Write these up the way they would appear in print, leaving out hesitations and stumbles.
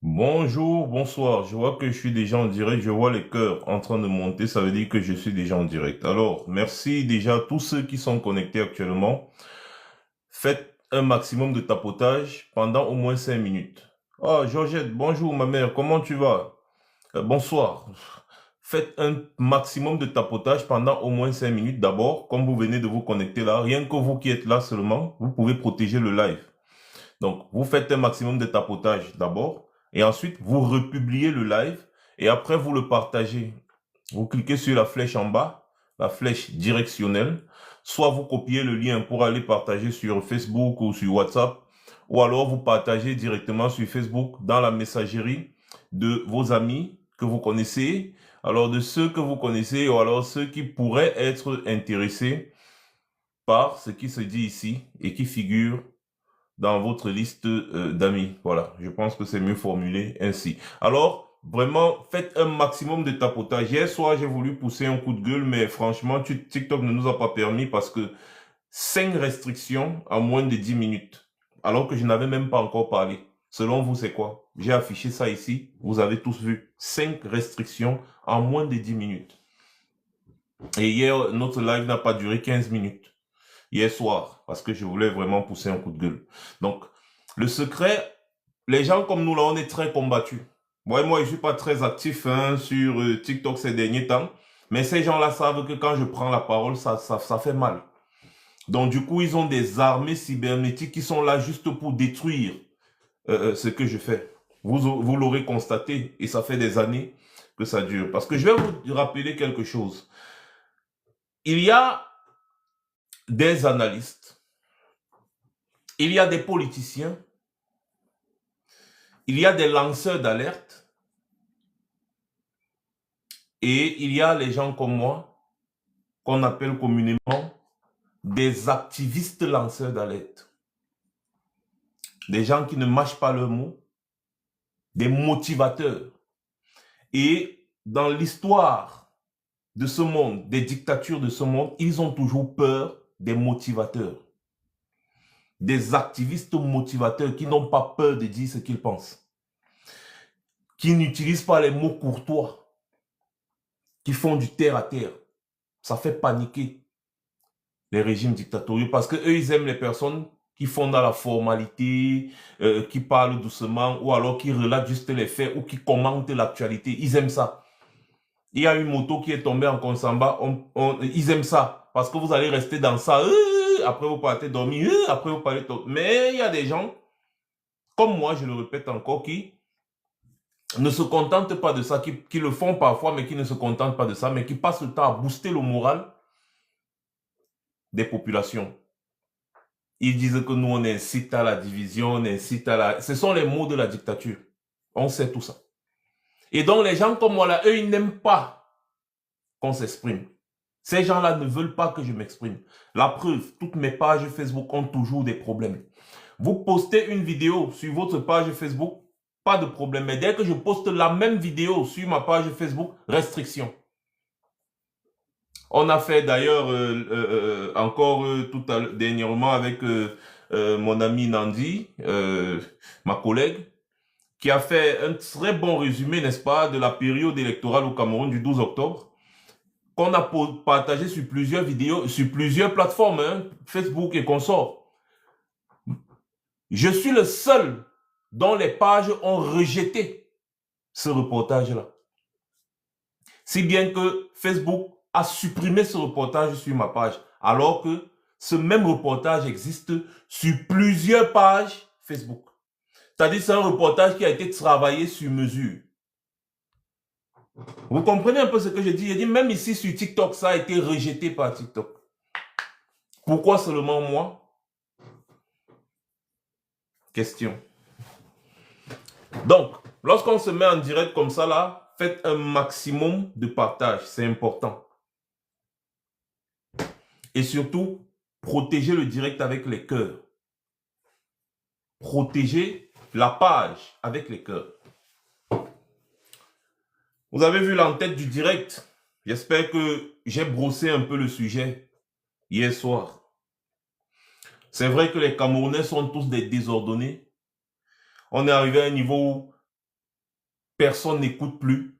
Bonjour, bonsoir. Je vois que je suis déjà en direct. Je vois les cœurs en train de monter. Ça veut dire que je suis déjà en direct. Alors, merci déjà à tous ceux qui sont connectés actuellement. Faites un maximum de tapotage pendant au moins 5 minutes. Oh, Georgette, bonjour ma mère. Comment tu vas? Bonsoir. Faites un maximum de tapotage pendant au moins 5 minutes. D'abord, comme vous venez de vous connecter là, rien que vous qui êtes là seulement, vous pouvez protéger le live. Donc, vous faites un maximum de tapotage d'abord, et ensuite, vous republiez le live, et après, vous le partagez. Vous cliquez sur la flèche en bas, la flèche directionnelle, soit vous copiez le lien pour aller partager sur Facebook ou sur WhatsApp, ou alors vous partagez directement sur Facebook dans la messagerie de vos amis que vous connaissez, alors de ceux que vous connaissez, ou alors ceux qui pourraient être intéressés par ce qui se dit ici et qui figure dans votre liste d'amis. Voilà, je pense que c'est mieux formulé ainsi. Alors, vraiment, faites un maximum de tapotage. Hier soir, j'ai voulu pousser un coup de gueule, mais franchement, TikTok ne nous a pas permis parce que 5 restrictions en moins de 10 minutes, alors que je n'avais même pas encore parlé. Selon vous, c'est quoi? J'ai affiché ça ici, vous avez tous vu. 5 restrictions en moins de 10 minutes. Et hier, notre live n'a pas duré 15 minutes. Hier soir, parce que je voulais vraiment pousser un coup de gueule. Donc, le secret, les gens comme nous là, on est très combattus. Moi, je suis pas très actif sur TikTok ces derniers temps, mais ces gens-là savent que quand je prends la parole, ça fait mal. Donc, du coup, ils ont des armées cybernétiques qui sont là juste pour détruire ce que je fais. Vous l'aurez constaté, et ça fait des années que ça dure. Parce que je vais vous rappeler quelque chose. Il y a des analystes, il y a des politiciens, il y a des lanceurs d'alerte et il y a les gens comme moi qu'on appelle communément des activistes lanceurs d'alerte. Des gens qui ne mâchent pas leurs mots, des motivateurs. Et dans l'histoire de ce monde, des dictatures de ce monde, ils ont toujours peur des motivateurs. Des activistes motivateurs qui n'ont pas peur de dire ce qu'ils pensent. Qui n'utilisent pas les mots courtois. Qui font du terre à terre. Ça fait paniquer les régimes dictatoriaux parce que eux ils aiment les personnes qui font dans la formalité, qui parlent doucement ou alors qui relatent juste les faits ou qui commentent l'actualité. Ils aiment ça. Il y a une moto qui est tombée en Consamba, ils aiment ça parce que vous allez rester dans ça. Après vous partez dormir, après vous partez. Mais il y a des gens comme moi, je le répète encore, qui ne se contentent pas de ça, qui le font parfois, mais qui ne se contentent pas de ça, mais qui passent le temps à booster le moral des populations. Ils disent que nous, on incite à la division, on incite à la... Ce sont les mots de la dictature. On sait tout ça. Et donc, les gens comme moi, là, eux, ils n'aiment pas qu'on s'exprime. Ces gens-là ne veulent pas que je m'exprime. La preuve, toutes mes pages Facebook ont toujours des problèmes. Vous postez une vidéo sur votre page Facebook, pas de problème. Mais dès que je poste la même vidéo sur ma page Facebook, restriction. On a fait d'ailleurs encore tout à l'heure, dernièrement avec mon ami Nandi, ma collègue, qui a fait un très bon résumé, n'est-ce pas, de la période électorale au Cameroun du 12 octobre, qu'on a partagé sur plusieurs vidéos, sur plusieurs plateformes, hein, Facebook et consorts. Je suis le seul dont les pages ont rejeté ce reportage-là. Si bien que Facebook a supprimé ce reportage sur ma page, alors que ce même reportage existe sur plusieurs pages Facebook. C'est-à-dire que c'est un reportage qui a été travaillé sur mesure. Vous comprenez un peu ce que je dis? J'ai dit même ici sur TikTok, ça a été rejeté par TikTok. Pourquoi seulement moi? Question. Donc, lorsqu'on se met en direct comme ça là, faites un maximum de partage, c'est important. Et surtout, protégez le direct avec les cœurs. Protégez la page avec les cœurs. Vous avez vu l'entête du direct. J'espère que j'ai brossé un peu le sujet hier soir. C'est vrai que les Camerounais sont tous des désordonnés. On est arrivé à un niveau où personne n'écoute plus.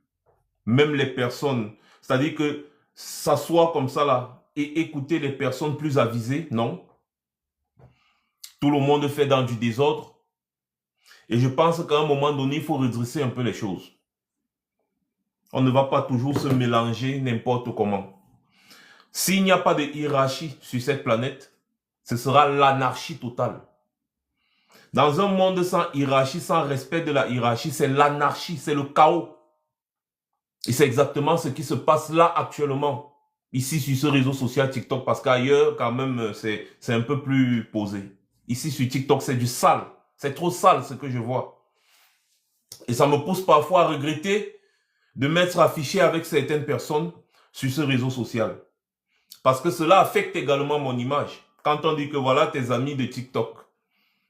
Même les personnes. C'est-à-dire que s'asseoir comme ça là et écouter les personnes plus avisées, non. Tout le monde fait dans du désordre. Et je pense qu'à un moment donné, il faut redresser un peu les choses. On ne va pas toujours se mélanger n'importe comment. S'il n'y a pas de hiérarchie sur cette planète, ce sera l'anarchie totale. Dans un monde sans hiérarchie, sans respect de la hiérarchie, c'est l'anarchie, c'est le chaos. Et c'est exactement ce qui se passe là actuellement, ici sur ce réseau social TikTok, parce qu'ailleurs, quand même, c'est un peu plus posé. Ici sur TikTok, c'est du sale. C'est trop sale ce que je vois. Et ça me pousse parfois à regretter de m'être affiché avec certaines personnes sur ce réseau social. Parce que cela affecte également mon image. Quand on dit que voilà tes amis de TikTok.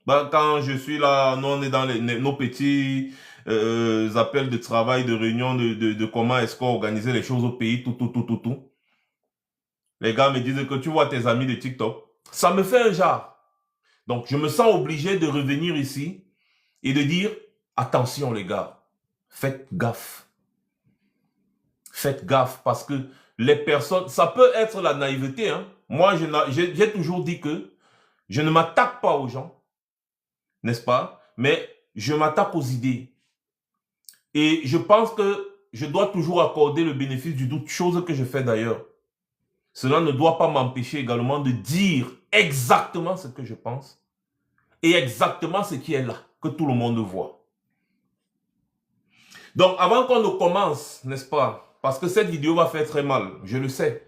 Ben, quand je suis là, nous on est dans nos petits appels de travail, de réunion, de comment est-ce qu'on organise les choses au pays, tout. Les gars me disent que tu vois tes amis de TikTok. Ça me fait un genre. Donc je me sens obligé de revenir ici et de dire, attention les gars, faites gaffe. Faites gaffe parce que les personnes, ça peut être la naïveté. Hein. Moi, j'ai toujours dit que je ne m'attaque pas aux gens, n'est-ce pas? Mais je m'attaque aux idées. Et je pense que je dois toujours accorder le bénéfice du doute, chose que je fais d'ailleurs. Cela ne doit pas m'empêcher également de dire exactement ce que je pense et exactement ce qui est là, que tout le monde voit. Donc, avant qu'on ne commence, n'est-ce pas? Parce que cette vidéo va faire très mal, je le sais.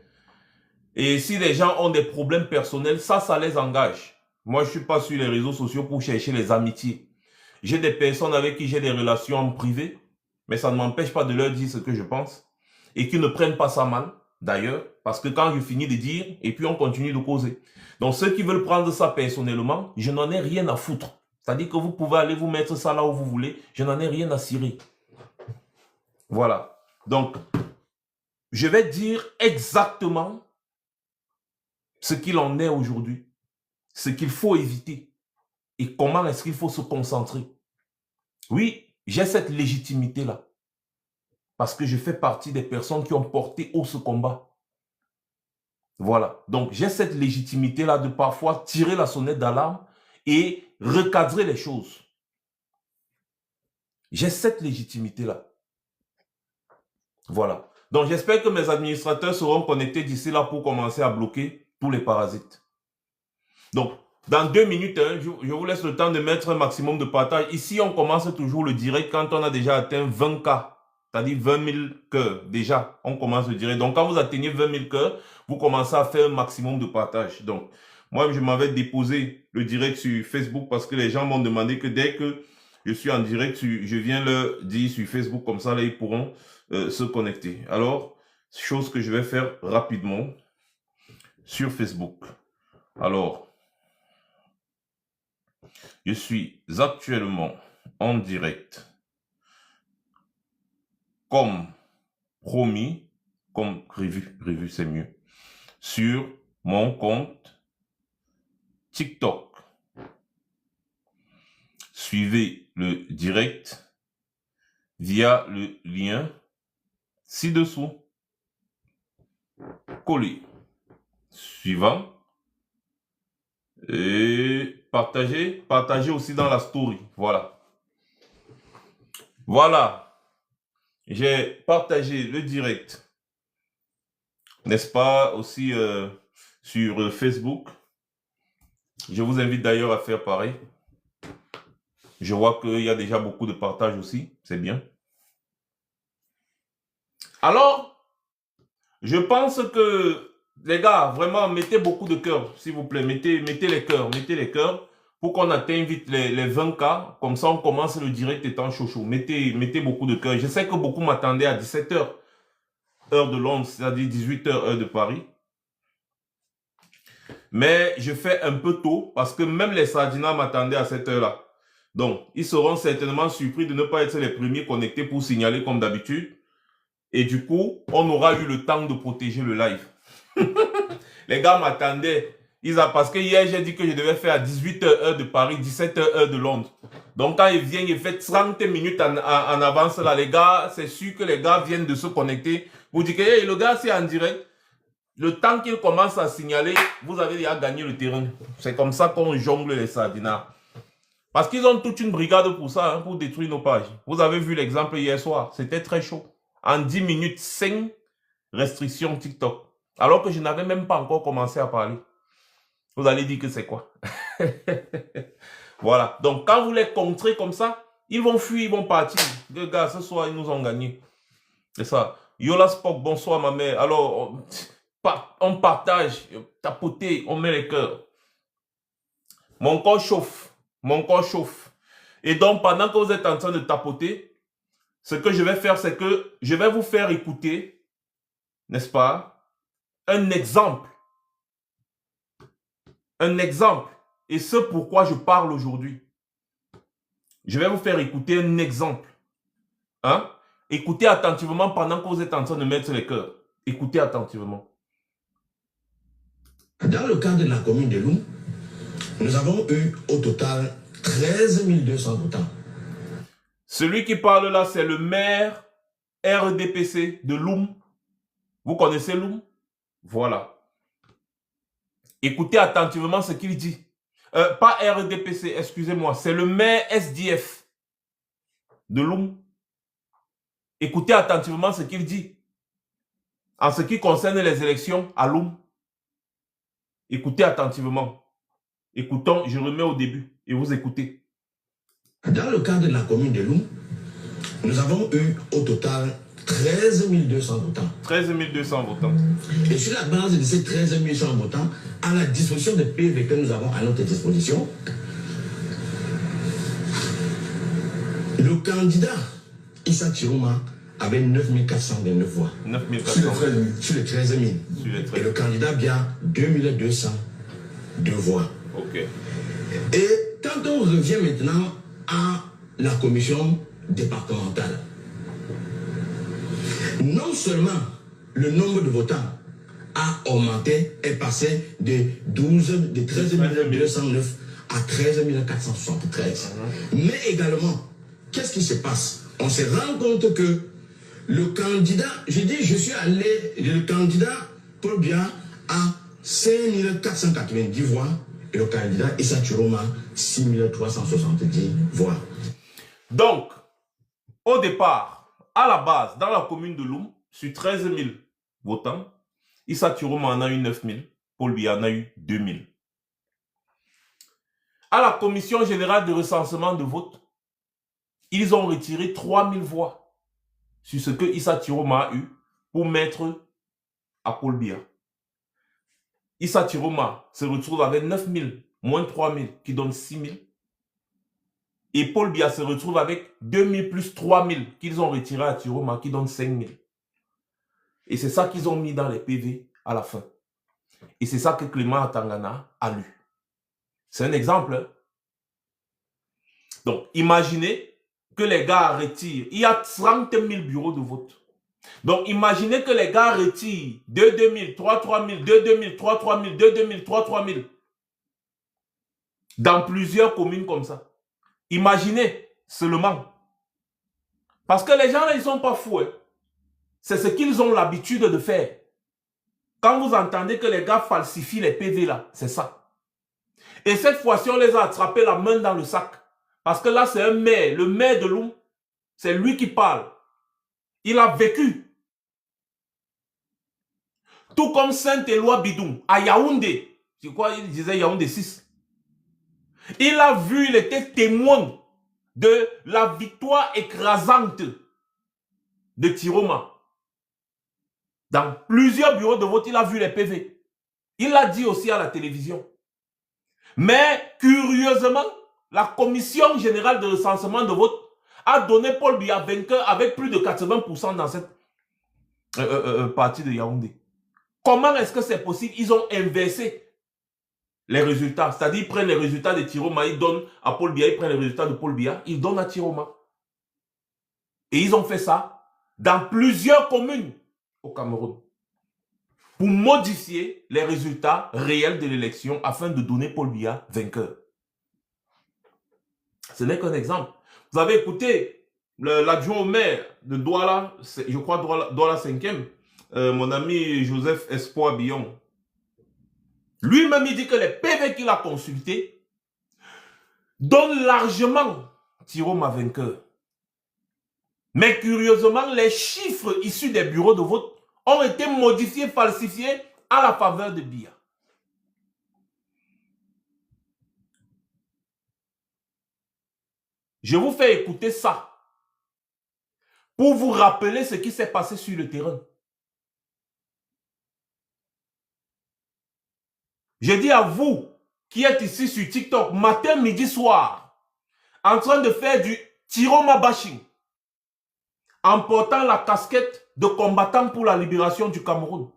Et si les gens ont des problèmes personnels, ça les engage. Moi, je ne suis pas sur les réseaux sociaux pour chercher les amitiés. J'ai des personnes avec qui j'ai des relations en privé, mais ça ne m'empêche pas de leur dire ce que je pense. Et qu'ils ne prennent pas ça mal, d'ailleurs, parce que quand je finis de dire, et puis on continue de causer. Donc, ceux qui veulent prendre ça personnellement, je n'en ai rien à foutre. C'est-à-dire que vous pouvez aller vous mettre ça là où vous voulez, je n'en ai rien à cirer. Voilà. Donc, je vais dire exactement ce qu'il en est aujourd'hui, ce qu'il faut éviter et comment est-ce qu'il faut se concentrer. Oui, j'ai cette légitimité-là parce que je fais partie des personnes qui ont porté haut ce combat. Voilà. Donc, j'ai cette légitimité-là de parfois tirer la sonnette d'alarme et recadrer les choses. J'ai cette légitimité-là. Voilà. Donc, j'espère que mes administrateurs seront connectés d'ici là pour commencer à bloquer tous les parasites. Donc, dans 2 minutes, hein, je vous laisse le temps de mettre un maximum de partage. Ici, on commence toujours le direct quand on a déjà atteint 20K. C'est-à-dire 20 000 cœurs. Déjà, on commence le direct. Donc, quand vous atteignez 20 000 cœurs, vous commencez à faire un maximum de partage. Donc, moi, je m'avais déposé le direct sur Facebook parce que les gens m'ont demandé que dès que je suis en direct, je viens leur dire sur Facebook. Comme ça, là, ils pourront se connecter. Alors, chose que je vais faire rapidement sur Facebook. Alors, je suis actuellement en direct, comme promis, comme prévu c'est mieux, sur mon compte TikTok. Suivez le direct via le lien ci-dessous. Collé. Suivant. Et partagez aussi dans la story. Voilà. Voilà. J'ai partagé le direct. N'est-ce pas? Aussi sur Facebook. Je vous invite d'ailleurs à faire pareil. Je vois qu'il y a déjà beaucoup de partage aussi. C'est bien. Alors, je pense que, les gars, vraiment, mettez beaucoup de cœur, s'il vous plaît. Mettez les cœurs pour qu'on atteigne vite les 20K. Comme ça, on commence le direct étant chaud. Mettez beaucoup de cœur. Je sais que beaucoup m'attendaient à 17h, heure de Londres, c'est-à-dire 18h, heure de Paris. Mais je fais un peu tôt parce que même les Sardinas m'attendaient à cette heure-là. Donc, ils seront certainement surpris de ne pas être les premiers connectés pour signaler comme d'habitude. Et du coup, on aura eu le temps de protéger le live. Les gars m'attendaient. Parce que hier, j'ai dit que je devais faire à 18h heure de Paris, 17h heure de Londres. Donc, quand ils viennent, ils font 30 minutes en avance là. Les gars, c'est sûr que les gars viennent de se connecter. Vous dites que hey, le gars, c'est en direct. Le temps qu'il commence à signaler, vous avez déjà gagné le terrain. C'est comme ça qu'on jongle les Sardinas. Parce qu'ils ont toute une brigade pour ça, hein, pour détruire nos pages. Vous avez vu l'exemple hier soir. C'était très chaud. En 10 minutes, 5 restrictions TikTok. Alors que je n'avais même pas encore commencé à parler. Vous allez dire que c'est quoi? Voilà. Donc, quand vous les contrez comme ça, ils vont fuir, ils vont partir. Les gars, ce soir, ils nous ont gagné. C'est ça. Yola Spock, bonsoir ma mère. Alors, on partage, tapoter, on met les cœurs. Mon corps chauffe. Mon corps chauffe. Et donc, pendant que vous êtes en train de tapoter, ce que je vais faire, c'est que je vais vous faire écouter, n'est-ce pas, un exemple. Un exemple. Et ce pourquoi je parle aujourd'hui. Je vais vous faire écouter un exemple. Hein? Écoutez attentivement pendant que vous êtes en train de mettre les cœurs. Écoutez attentivement. Dans le cadre de la commune de Loum, nous avons eu au total 13 200 votants. Celui qui parle là, c'est le maire RDPC de Loum. Vous connaissez Loum? Voilà. Écoutez attentivement ce qu'il dit. Pas RDPC, excusez-moi. C'est le maire SDF de Loum. Écoutez attentivement ce qu'il dit. En ce qui concerne les élections à Loum. Écoutez attentivement. Écoutons, je remets au début. Et vous écoutez. Dans le cadre de la commune de Loum, nous avons eu au total 13 200 votants. 13 200 votants. Et sur la base de ces 13 200 votants, à la disposition des PV que nous avons à notre disposition, le candidat Issa Chiroma avait 9 429 voix. 9 400. Sur les 13 000. Et le candidat Bia, 2 202 voix. Ok. Et quand on revient maintenant à la commission départementale, non seulement le nombre de votants a augmenté, est passé de 13 209 à 13 473. Mais également, qu'est-ce qui se passe? On se rend compte que le candidat, le candidat Paul Bia a 5 490 voix et le candidat Issa Chiroma 6 370 voix. Donc, au départ, à la base, dans la commune de Loum, sur 13 000 votants, Issa Chiroma en a eu 9 000, Paul Bia en a eu 2 000. À la commission générale de recensement de vote, ils ont retiré 3 000 voix sur ce que Issa Chiroma a eu pour mettre à Paul Bia. Issa Chiroma se retrouve avec 9 000 moins 3 000 qui donne 6 000. Et Paul Bia se retrouve avec 2 000 plus 3 000 qu'ils ont retiré à Chiroma qui donne 5 000. Et c'est ça qu'ils ont mis dans les PV à la fin. Et c'est ça que Clément Atangana a lu. C'est un exemple. Hein? Donc, imaginez que les gars retirent. Il y a 30 000 bureaux de vote. Donc, imaginez que les gars retirent 2 000, 3 000, 2 000, 3 000, 2 000, 3 000. Dans plusieurs communes comme ça. Imaginez seulement. Parce que les gens là, ils ne sont pas fous. Hein. C'est ce qu'ils ont l'habitude de faire. Quand vous entendez que les gars falsifient les PV là, c'est ça. Et cette fois-ci, on les a attrapés la main dans le sac. Parce que là, c'est un maire. Le maire de Loum, c'est lui qui parle. Il a vécu. Tout comme Saint-Éloi Bidoum, à Yaoundé. C'est quoi, il disait Yaoundé 6. Il a vu, il était témoin de la victoire écrasante de Chiroma. Dans plusieurs bureaux de vote, il a vu les PV. Il l'a dit aussi à la télévision. Mais curieusement, la Commission générale de recensement de vote a donné Paul Biya vainqueur avec plus de 80% dans cette partie de Yaoundé. Comment est-ce que c'est possible? Ils ont inversé les résultats. C'est-à-dire, ils prennent les résultats de Tiroma, ils donnent à Paul Biya, ils prennent les résultats de Paul Biya, ils donnent à Tiroma. Et ils ont fait ça dans plusieurs communes au Cameroun pour modifier les résultats réels de l'élection afin de donner Paul Biya vainqueur. Ce n'est qu'un exemple. Vous avez écouté l'adjoint au maire de Douala, je crois Douala 5e, mon ami Joseph Espoir Billon. Lui-même, il dit que les PV qu'il a consultés donnent largement Tiroma vainqueur. Mais curieusement, les chiffres issus des bureaux de vote ont été modifiés, falsifiés à la faveur de Biya. Je vous fais écouter ça pour vous rappeler ce qui s'est passé sur le terrain. Je dis à vous qui êtes ici sur TikTok, matin, midi, soir, en train de faire du Tiroma bashing, en portant la casquette de combattant pour la libération du Cameroun.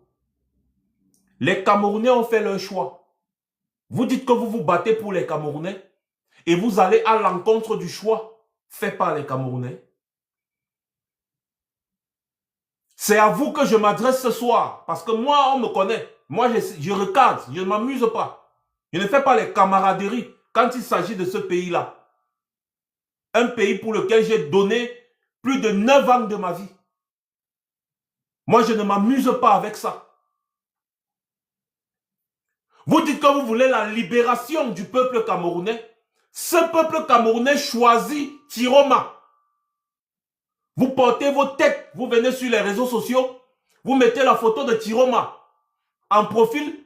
Les Camerounais ont fait leur choix. Vous dites que vous vous battez pour les Camerounais et vous allez à l'encontre du choix fait par les Camerounais. C'est à vous que je m'adresse ce soir, parce que moi, on me connaît. Moi, je recadre, je ne m'amuse pas. Je ne fais pas les camaraderies quand il s'agit de ce pays-là. Un pays pour lequel j'ai donné plus de 9 ans de ma vie. Moi, je ne m'amuse pas avec ça. Vous dites que vous voulez la libération du peuple camerounais. Ce peuple camerounais choisit Tiroma. Vous portez vos têtes, vous venez sur les réseaux sociaux, vous mettez la photo de Tiroma en profil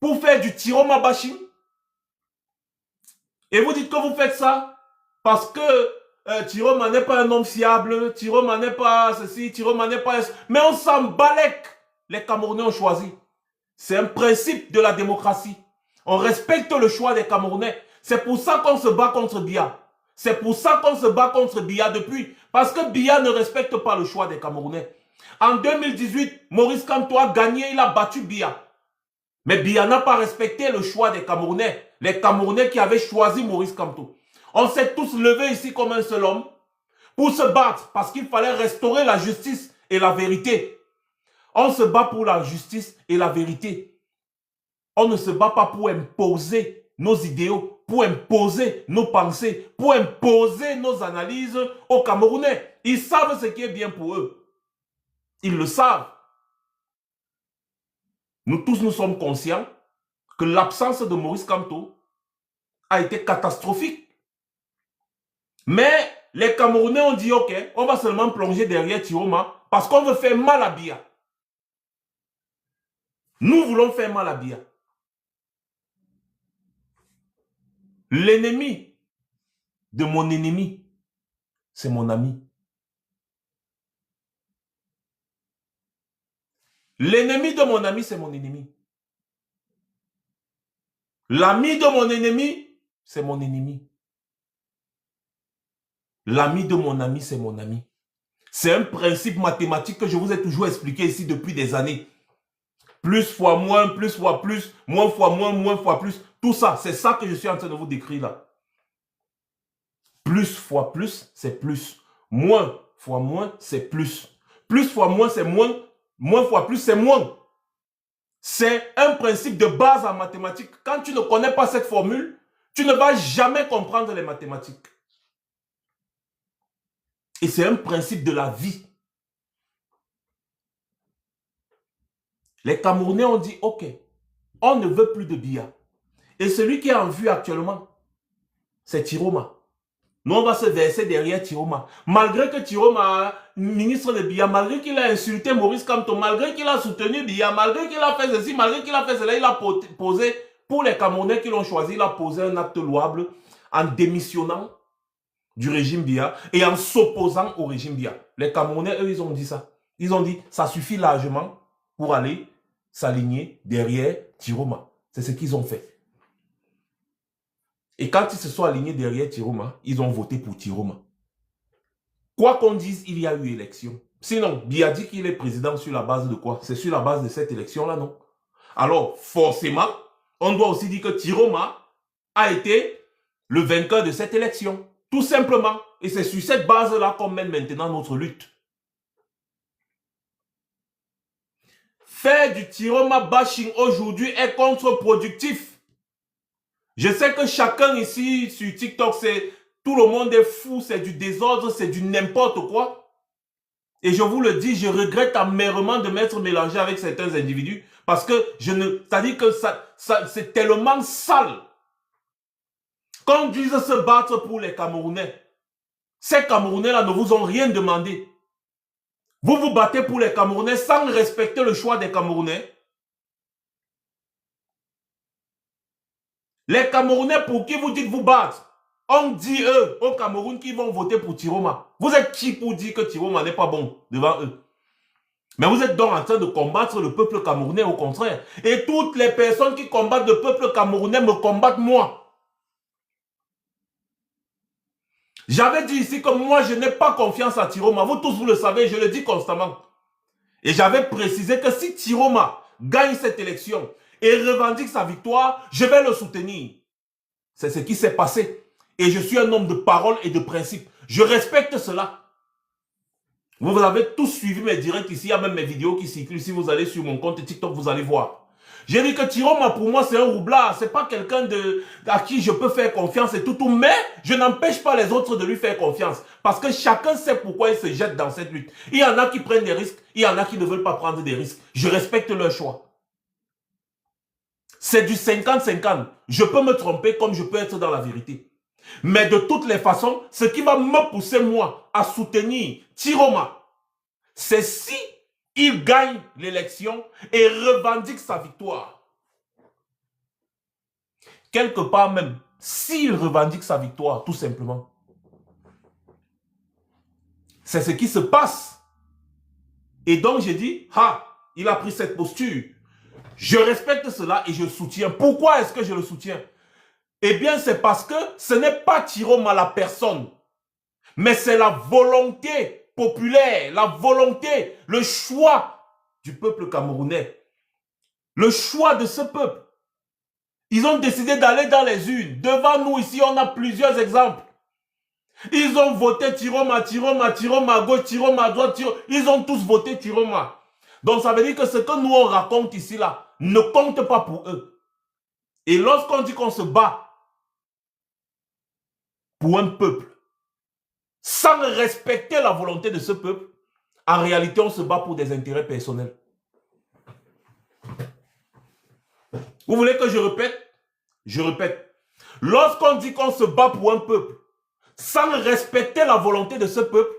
pour faire du Tiroma bashing. Et vous dites que vous faites ça parce que Tiroma n'est pas un homme fiable, Tiroma n'est pas ceci, Tiroma n'est pas... Mais on s'en balèque. Les Camerounais ont choisi. C'est un principe de la démocratie. On respecte le choix des Camerounais. C'est pour ça qu'on se bat contre Biya. C'est pour ça qu'on se bat contre Biya depuis. Parce que Biya ne respecte pas le choix des Camerounais. En 2018, Maurice Kamto a gagné, il a battu Biya. Mais Biya n'a pas respecté le choix des Camerounais. Les Camerounais qui avaient choisi Maurice Kamto. On s'est tous levés ici comme un seul homme pour se battre parce qu'il fallait restaurer la justice et la vérité. On se bat pour la justice et la vérité. On ne se bat pas pour imposer nos idéaux, pour imposer nos pensées, pour imposer nos analyses aux Camerounais. Ils savent ce qui est bien pour eux. Ils le savent. Nous tous, nous sommes conscients que l'absence de Maurice Kamto a été catastrophique. Mais les Camerounais ont dit, ok, on va seulement plonger derrière Tiroma parce qu'on veut faire mal à Biya. Nous voulons faire mal à Biya. L'ennemi de mon ennemi, c'est mon ami. L'ennemi de mon ami, c'est mon ennemi. L'ami de mon ennemi, c'est mon ennemi. L'ami de mon ami, c'est mon ami. C'est un principe mathématique que je vous ai toujours expliqué ici depuis des années. Plus fois moins, plus fois plus, moins fois moins, moins fois plus. Tout ça, c'est ça que je suis en train de vous décrire là. Plus fois plus, c'est plus. Moins fois moins, c'est plus. Plus fois moins, c'est moins. Moins fois plus, c'est moins. C'est un principe de base en mathématiques. Quand tu ne connais pas cette formule, tu ne vas jamais comprendre les mathématiques. Et c'est un principe de la vie. Les Camerounais ont dit, ok, on ne veut plus de Biya. Et celui qui est en vue actuellement, c'est Tiroma. Nous, on va se verser derrière Tiroma. Malgré que Tiroma, ministre de Biya, malgré qu'il a insulté Maurice Kamto, malgré qu'il a soutenu Biya, malgré qu'il a fait ceci, malgré qu'il a fait cela, il a posé, pour les Camerounais qui l'ont choisi, il a posé un acte louable en démissionnant du régime Biya et en s'opposant au régime Biya. Les Camerounais, eux, ils ont dit ça. Ils ont dit, ça suffit largement pour aller s'aligner derrière Tiroma. C'est ce qu'ils ont fait. Et quand ils se sont alignés derrière Tiroma, ils ont voté pour Tiroma. Quoi qu'on dise, il y a eu élection. Sinon, Biya dit qu'il est président sur la base de quoi? C'est sur la base de cette élection-là, non? Alors, forcément, on doit aussi dire que Tiroma a été le vainqueur de cette élection. Tout simplement. Et c'est sur cette base-là qu'on mène maintenant notre lutte. Faire du Tiroma bashing aujourd'hui est contre-productif. Je sais que chacun ici sur TikTok, tout le monde est fou, c'est du désordre, c'est du n'importe quoi. Et je vous le dis, je regrette amèrement de m'être mélangé avec certains individus parce que c'est-à-dire que c'est tellement sale. Quand on dit se battre pour les Camerounais, ces Camerounais-là ne vous ont rien demandé. Vous vous battez pour les Camerounais sans respecter le choix des Camerounais. Les Camerounais pour qui vous dites vous battre, on dit eux au Cameroun qu'ils vont voter pour Tiroma. Vous êtes qui pour dire que Tiroma n'est pas bon devant eux? Mais vous êtes donc en train de combattre le peuple camerounais au contraire. Et toutes les personnes qui combattent le peuple camerounais me combattent moi. J'avais dit ici que moi je n'ai pas confiance à Tiroma. Vous tous vous le savez, je le dis constamment. Et j'avais précisé que si Tiroma gagne cette élection et revendique sa victoire, je vais le soutenir. C'est ce qui s'est passé. Et je suis un homme de parole et de principe. Je respecte cela. Vous avez tous suivi mes directs ici. Il y a même mes vidéos qui circulent. Si vous allez sur mon compte TikTok, vous allez voir. J'ai dit que Tiroma, pour moi, c'est un roublard. C'est pas quelqu'un à qui je peux faire confiance et tout. Mais je n'empêche pas les autres de lui faire confiance. Parce que chacun sait pourquoi il se jette dans cette lutte. Il y en a qui prennent des risques. Il y en a qui ne veulent pas prendre des risques. Je respecte leur choix. C'est du 50-50. Je peux me tromper comme je peux être dans la vérité. Mais de toutes les façons, ce qui va me pousser, moi, à soutenir Tiroma, c'est si il gagne l'élection et revendique sa victoire. Quelque part même, s'il revendique sa victoire, tout simplement. C'est ce qui se passe. Et donc, j'ai dit, il a pris cette posture. Je respecte cela et je le soutiens. Pourquoi est-ce que je le soutiens? Eh bien, c'est parce que ce n'est pas Tiroma la personne, mais c'est la volonté populaire, la volonté, le choix du peuple camerounais. Le choix de ce peuple. Ils ont décidé d'aller dans les urnes. Devant nous, ici, on a plusieurs exemples. Ils ont voté Tiroma, Tiroma, Tiroma à gauche, Tiroma à droite, Tiroma. Ils ont tous voté Tiroma. Donc, ça veut dire que ce que nous, on raconte ici, là, ne compte pas pour eux. Et lorsqu'on dit qu'on se bat pour un peuple, sans respecter la volonté de ce peuple, en réalité, on se bat pour des intérêts personnels. Vous voulez que je répète? Je répète. Lorsqu'on dit qu'on se bat pour un peuple, sans respecter la volonté de ce peuple,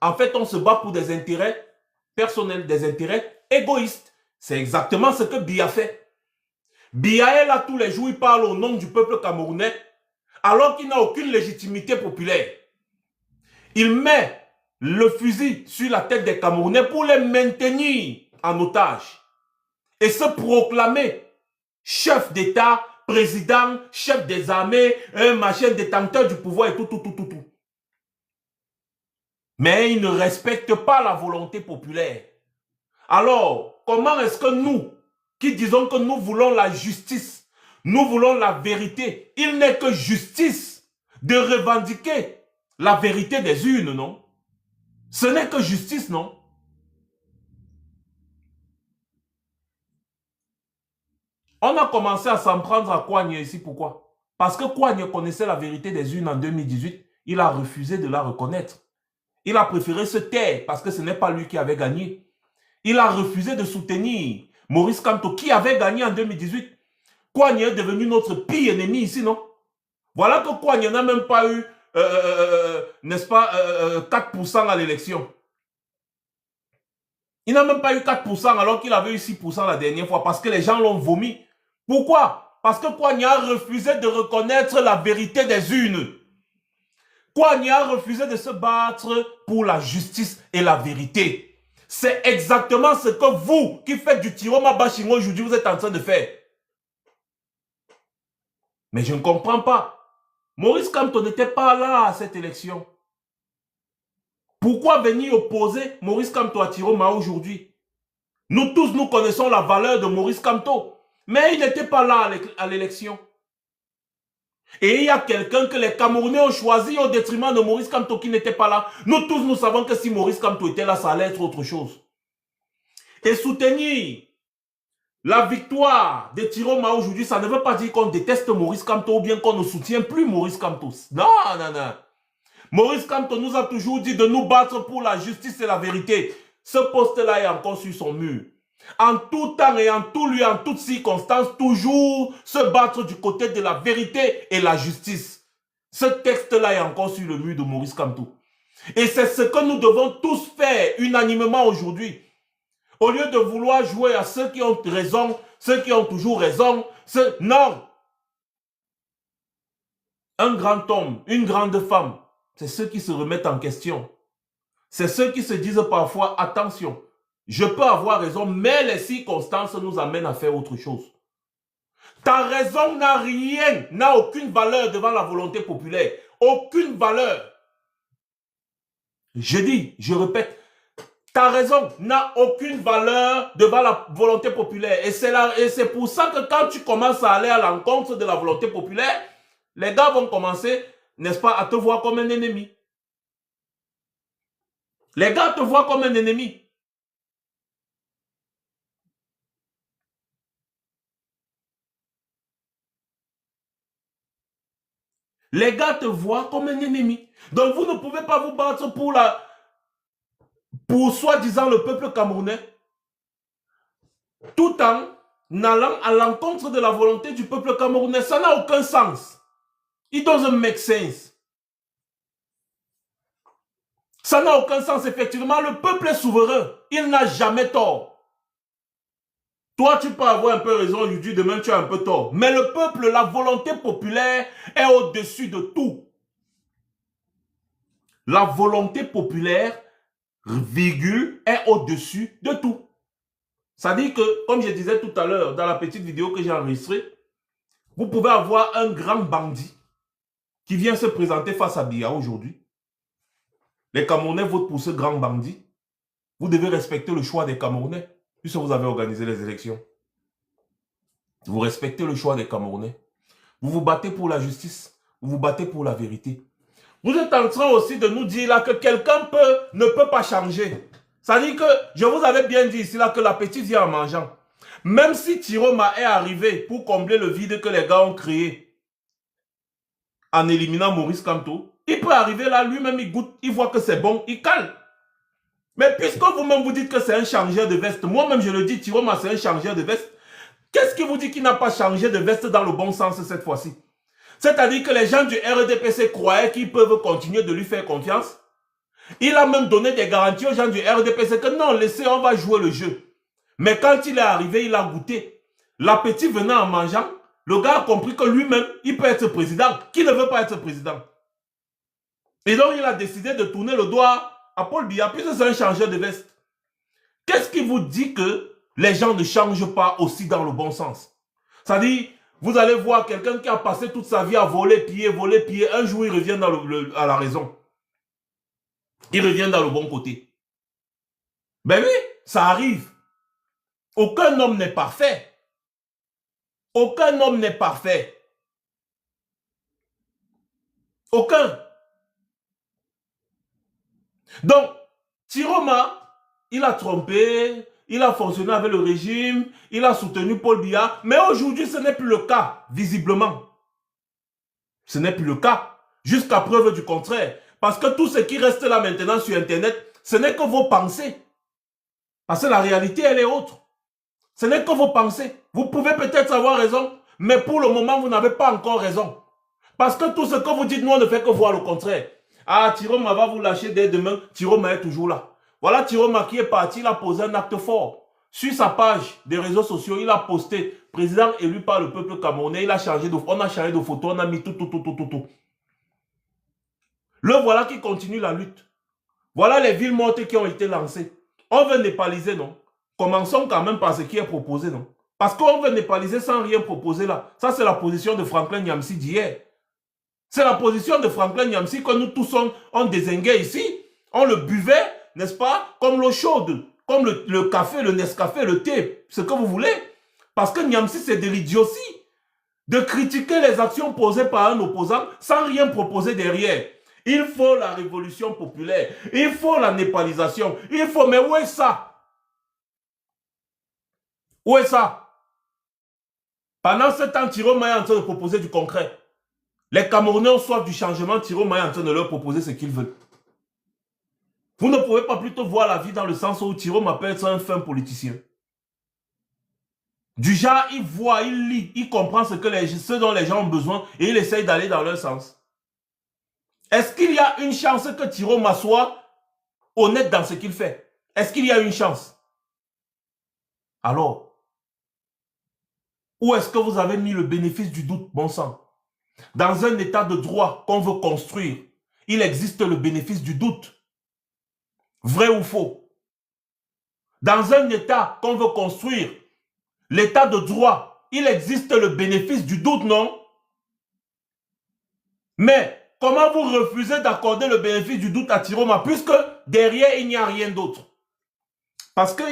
en fait, on se bat pour des intérêts personnels, des intérêts égoïstes. C'est exactement ce que Biya fait. Biya est là tous les jours, il parle au nom du peuple camerounais, alors qu'il n'a aucune légitimité populaire. Il met le fusil sur la tête des Camerounais pour les maintenir en otage et se proclamer chef d'État, président, chef des armées, un machin détenteur du pouvoir et tout. Mais il ne respecte pas la volonté populaire. Alors, comment est-ce que nous, qui disons que nous voulons la justice, nous voulons la vérité, il n'est que justice de revendiquer la vérité des urnes, non? Ce n'est que justice, non? On a commencé à s'en prendre à Kouagne ici, pourquoi? Parce que Kouagne connaissait la vérité des urnes en 2018, il a refusé de la reconnaître. Il a préféré se taire parce que ce n'est pas lui qui avait gagné. Il a refusé de soutenir Maurice Kamto qui avait gagné en 2018. Kouagne est devenu notre pire ennemi ici, non? Voilà que Kouagne n'a même pas eu, n'est-ce pas, 4% à l'élection. Il n'a même pas eu 4% alors qu'il avait eu 6% la dernière fois parce que les gens l'ont vomi. Pourquoi? Parce que Kouagne a refusé de reconnaître la vérité des urnes. Kouagne a refusé de se battre pour la justice et la vérité. C'est exactement ce que vous, qui faites du Tiroma bashing aujourd'hui, vous êtes en train de faire. Mais je ne comprends pas. Maurice Kamto n'était pas là à cette élection. Pourquoi venir opposer Maurice Kamto à Tiroma aujourd'hui? Nous tous, nous connaissons la valeur de Maurice Kamto. Mais il n'était pas là à l'élection. Et il y a quelqu'un que les Camerounais ont choisi au détriment de Maurice Kamto qui n'était pas là. Nous tous, nous savons que si Maurice Kamto était là, ça allait être autre chose. Et soutenir la victoire de Tiroma aujourd'hui, ça ne veut pas dire qu'on déteste Maurice Kamto ou bien qu'on ne soutient plus Maurice Kamto. Non, non, non. Maurice Kamto nous a toujours dit de nous battre pour la justice et la vérité. Ce poste-là est encore sur son mur. En tout temps et en tout lieu, en toutes circonstances, toujours se battre du côté de la vérité et la justice. Ce texte-là est encore sur le mur de Maurice Kamto. Et c'est ce que nous devons tous faire unanimement aujourd'hui. Au lieu de vouloir jouer à ceux qui ont raison, ceux qui ont toujours raison, non. Un grand homme, une grande femme, c'est ceux qui se remettent en question. C'est ceux qui se disent parfois, attention, je peux avoir raison, mais les circonstances nous amènent à faire autre chose. Ta raison n'a aucune valeur devant la volonté populaire. Aucune valeur. Je dis, je répète, ta raison n'a aucune valeur devant la volonté populaire. Et c'est pour ça que quand tu commences à aller à l'encontre de la volonté populaire, les gars vont commencer, n'est-ce pas, à te voir comme un ennemi. Les gars te voient comme un ennemi. Les gars te voient comme un ennemi. Donc vous ne pouvez pas vous battre pour soi-disant le peuple camerounais, tout en allant à l'encontre de la volonté du peuple camerounais. Ça n'a aucun sens. It doesn't make sense. Ça n'a aucun sens, effectivement. Le peuple est souverain. Il n'a jamais tort. Toi, tu peux avoir un peu raison aujourd'hui, demain tu as un peu tort. Mais le peuple, la volonté populaire est au-dessus de tout. La volonté populaire, virgule, est au-dessus de tout. Ça dit que, comme je disais tout à l'heure, dans la petite vidéo que j'ai enregistrée, vous pouvez avoir un grand bandit qui vient se présenter face à Biya aujourd'hui. Les Camerounais votent pour ce grand bandit. Vous devez respecter le choix des Camerounais, puisque vous avez organisé les élections. Vous respectez le choix des Camerounais. Vous vous battez pour la justice. Vous vous battez pour la vérité. Vous êtes en train aussi de nous dire là que quelqu'un ne peut pas changer. Ça dit que, je vous avais bien dit ici là que l'appétit vient en mangeant. Même si Tiroma est arrivé pour combler le vide que les gars ont créé en éliminant Maurice Kamto, il peut arriver là, lui-même il goûte, il voit que c'est bon, il cale. Mais puisque vous-même vous dites que c'est un changeur de veste, moi-même je le dis, Tiroma c'est un changeur de veste, qu'est-ce qui vous dit qu'il n'a pas changé de veste dans le bon sens cette fois-ci? C'est-à-dire que les gens du RDPC croyaient qu'ils peuvent continuer de lui faire confiance. Il a même donné des garanties aux gens du RDPC que non, laissez, on va jouer le jeu. Mais quand il est arrivé, il a goûté. L'appétit venant en mangeant, le gars a compris que lui-même, il peut être président. Qui ne veut pas être président? Et donc, il a décidé de tourner le doigt à Paul Biya, puisque c'est un changeur de veste. Qu'est-ce qui vous dit que les gens ne changent pas aussi dans le bon sens? C'est-à-dire, vous allez voir quelqu'un qui a passé toute sa vie à voler, piller. Un jour, il revient à la raison. Il revient dans le bon côté. Ben oui, ça arrive. Aucun homme n'est parfait. Aucun homme n'est parfait. Aucun. Donc, Tiroma, il a trompé, il a fonctionné avec le régime, il a soutenu Paul Biya, mais aujourd'hui, ce n'est plus le cas, visiblement. Ce n'est plus le cas, jusqu'à preuve du contraire. Parce que tout ce qui reste là maintenant sur Internet, ce n'est que vos pensées. Parce que la réalité, elle est autre. Ce n'est que vos pensées. Vous pouvez peut-être avoir raison, mais pour le moment, vous n'avez pas encore raison. Parce que tout ce que vous dites, nous, on ne fait que voir le contraire. Ah, Tiroma va vous lâcher dès demain. Tiroma est toujours là. Voilà Tiroma qui est parti, il a posé un acte fort. Sur sa page des réseaux sociaux, il a posté « Président élu par le peuple camerounais ». On a changé de photo, on a mis tout. Le voilà qui continue la lutte. Voilà les villes mortes qui ont été lancées. On veut népaliser, non? Commençons quand même par ce qui est proposé, non? Parce qu'on veut népaliser sans rien proposer là. Ça, c'est la position de Franklin Nyamsi d'hier. C'est la position de Franklin Nyamsi que nous tous on désinguait ici. On le buvait, n'est-ce pas, comme l'eau chaude, comme le café, le Nescafé, le thé, ce que vous voulez. Parce que Nyamsi, c'est de l'idiotie de critiquer les actions posées par un opposant sans rien proposer derrière. Il faut la révolution populaire, il faut la népalisation, il faut... Mais où est ça? Où est ça? Pendant ce temps, Tiroma est en train de proposer du concret. Les Camerounais ont soif du changement, Tiroma est en train de leur proposer ce qu'ils veulent. Vous ne pouvez pas plutôt voir la vie dans le sens où Tiroma peut être un fin politicien. Du genre, il voit, il lit, il comprend ce dont les gens ont besoin et il essaye d'aller dans leur sens. Est-ce qu'il y a une chance que Tiroma soit honnête dans ce qu'il fait? Est-ce qu'il y a une chance? Alors, où est-ce que vous avez mis le bénéfice du doute, bon sang? Dans un état de droit qu'on veut construire, il existe le bénéfice du doute. Vrai ou faux? Dans un état qu'on veut construire, l'état de droit, il existe le bénéfice du doute, non? Mais comment vous refusez d'accorder le bénéfice du doute à Tiroma puisque derrière, il n'y a rien d'autre? Parce que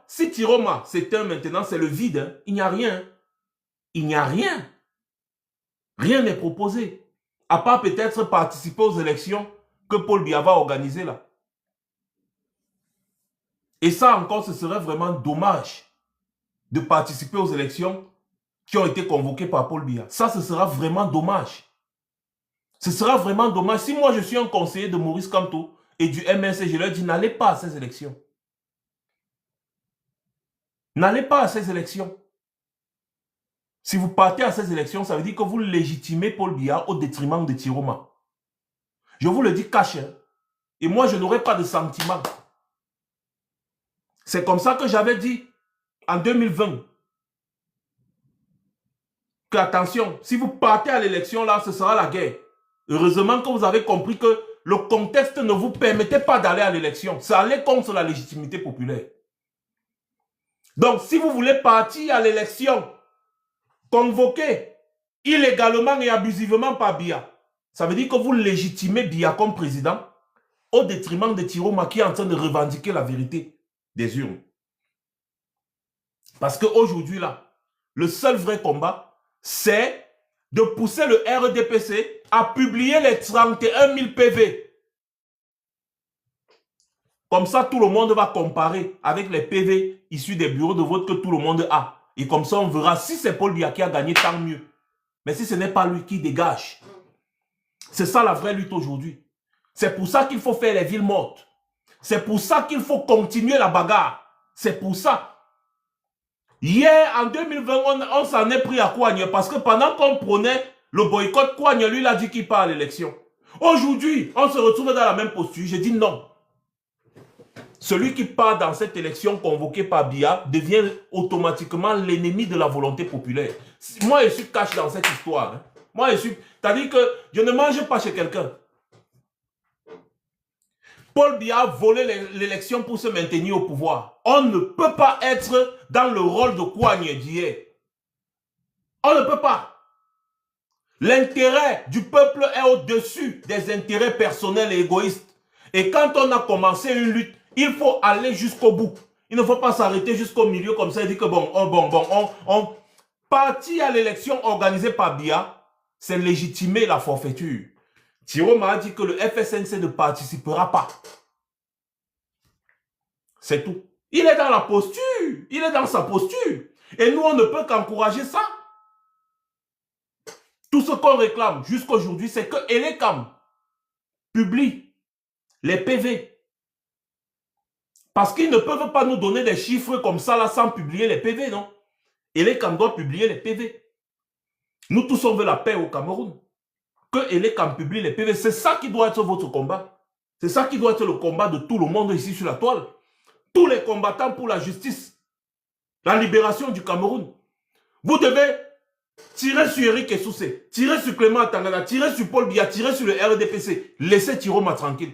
si Tiroma s'éteint maintenant, c'est le vide. Hein? Il n'y a rien. Il n'y a rien. Rien n'est proposé. À part peut-être participer aux élections que Paul Biya va organiser là. Et ça encore, ce serait vraiment dommage de participer aux élections qui ont été convoquées par Paul Biya. Ça, ce sera vraiment dommage. Ce sera vraiment dommage. Si moi, je suis un conseiller de Maurice Kamto et du MNC, je leur dis, n'allez pas à ces élections. N'allez pas à ces élections. Si vous partez à ces élections, ça veut dire que vous légitimez Paul Biya au détriment de Tiroma. Je vous le dis caché. Et moi, je n'aurai pas de sentiment. C'est comme ça que j'avais dit en 2020 que, attention, si vous partez à l'élection, là, ce sera la guerre. Heureusement que vous avez compris que le contexte ne vous permettait pas d'aller à l'élection. Ça allait contre la légitimité populaire. Donc, si vous voulez partir à l'élection convoqué illégalement et abusivement par Biya, ça veut dire que vous légitimez Biya comme président au détriment de Tiroma qui est en train de revendiquer la vérité des urnes. Parce qu'aujourd'hui, là, le seul vrai combat, c'est de pousser le RDPC à publier les 31 000 PV. Comme ça, tout le monde va comparer avec les PV issus des bureaux de vote que tout le monde a. Et comme ça, on verra si c'est Paul Biya qui a gagné, tant mieux. Mais si ce n'est pas lui qui dégage. C'est ça la vraie lutte aujourd'hui. C'est pour ça qu'il faut faire les villes mortes. C'est pour ça qu'il faut continuer la bagarre. C'est pour ça. Hier, en 2020, on s'en est pris à Kouagne parce que pendant qu'on prenait le boycott, Kouagne, lui, il a dit qu'il part à l'élection. Aujourd'hui, on se retrouve dans la même posture. J'ai dit non. Celui qui part dans cette élection convoquée par Biya devient automatiquement l'ennemi de la volonté populaire. Moi, je suis caché dans cette histoire. Hein. Moi, je suis... C'est-à-dire que je ne mange pas chez quelqu'un. Paul Biya a volé l'élection pour se maintenir au pouvoir. On ne peut pas être dans le rôle de Kouagne d'hier. On ne peut pas. L'intérêt du peuple est au-dessus des intérêts personnels et égoïstes. Et quand on a commencé une lutte, il faut aller jusqu'au bout. Il ne faut pas s'arrêter jusqu'au milieu comme ça et dire que on partit à l'élection organisée par Biya, c'est légitimer la forfaiture. Tiroma a dit que le FSNC ne participera pas. C'est tout. Il est dans la posture. Il est dans sa posture. Et nous, on ne peut qu'encourager ça. Tout ce qu'on réclame jusqu'aujourd'hui, c'est que Elekam publie les PV. Parce qu'ils ne peuvent pas nous donner des chiffres comme ça là sans publier les PV, non? Elekam doit publier les PV. Nous tous, on veut la paix au Cameroun. Que Elekam publie les PV. C'est ça qui doit être votre combat. C'est ça qui doit être le combat de tout le monde ici sur la toile. Tous les combattants pour la justice. La libération du Cameroun. Vous devez tirer sur Eric Essoussé, tirer sur Clément Atangana, tirer sur Paul Biya, tirer sur le RDPC. Laissez Tiroma tranquille.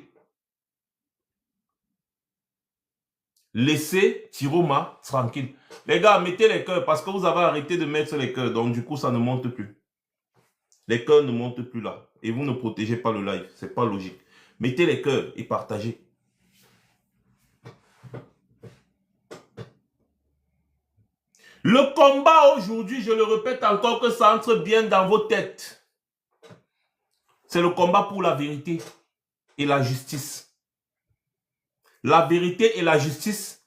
Laissez Tiroma tranquille. Les gars, mettez les cœurs parce que vous avez arrêté de mettre les cœurs. Donc du coup, ça ne monte plus. Les cœurs ne montent plus là. Et vous ne protégez pas le live. C'est pas logique. Mettez les cœurs et partagez. Le combat aujourd'hui, je le répète encore, que ça entre bien dans vos têtes. C'est le combat pour la vérité et la justice. La vérité et la justice,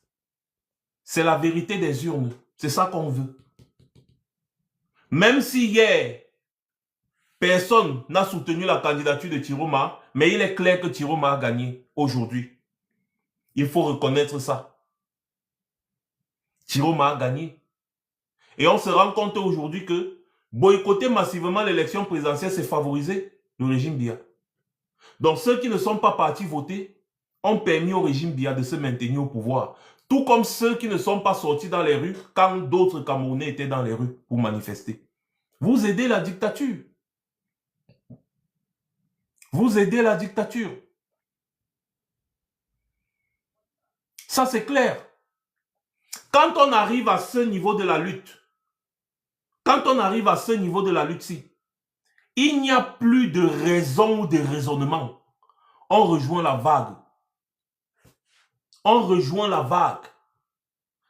c'est la vérité des urnes. C'est ça qu'on veut. Même si hier, personne n'a soutenu la candidature de Tiroma, mais il est clair que Tiroma a gagné aujourd'hui. Il faut reconnaître ça. Tiroma a gagné. Et on se rend compte aujourd'hui que boycotter massivement l'élection présidentielle, c'est favoriser le régime Biya. Donc ceux qui ne sont pas partis voter ont permis au régime Biya de se maintenir au pouvoir. Tout comme ceux qui ne sont pas sortis dans les rues quand d'autres Camerounais étaient dans les rues pour manifester. Vous aidez la dictature. Vous aidez la dictature. Ça, c'est clair. Quand on arrive à ce niveau de la lutte, il n'y a plus de raison ou de raisonnement. On rejoint la vague. On rejoint la vague.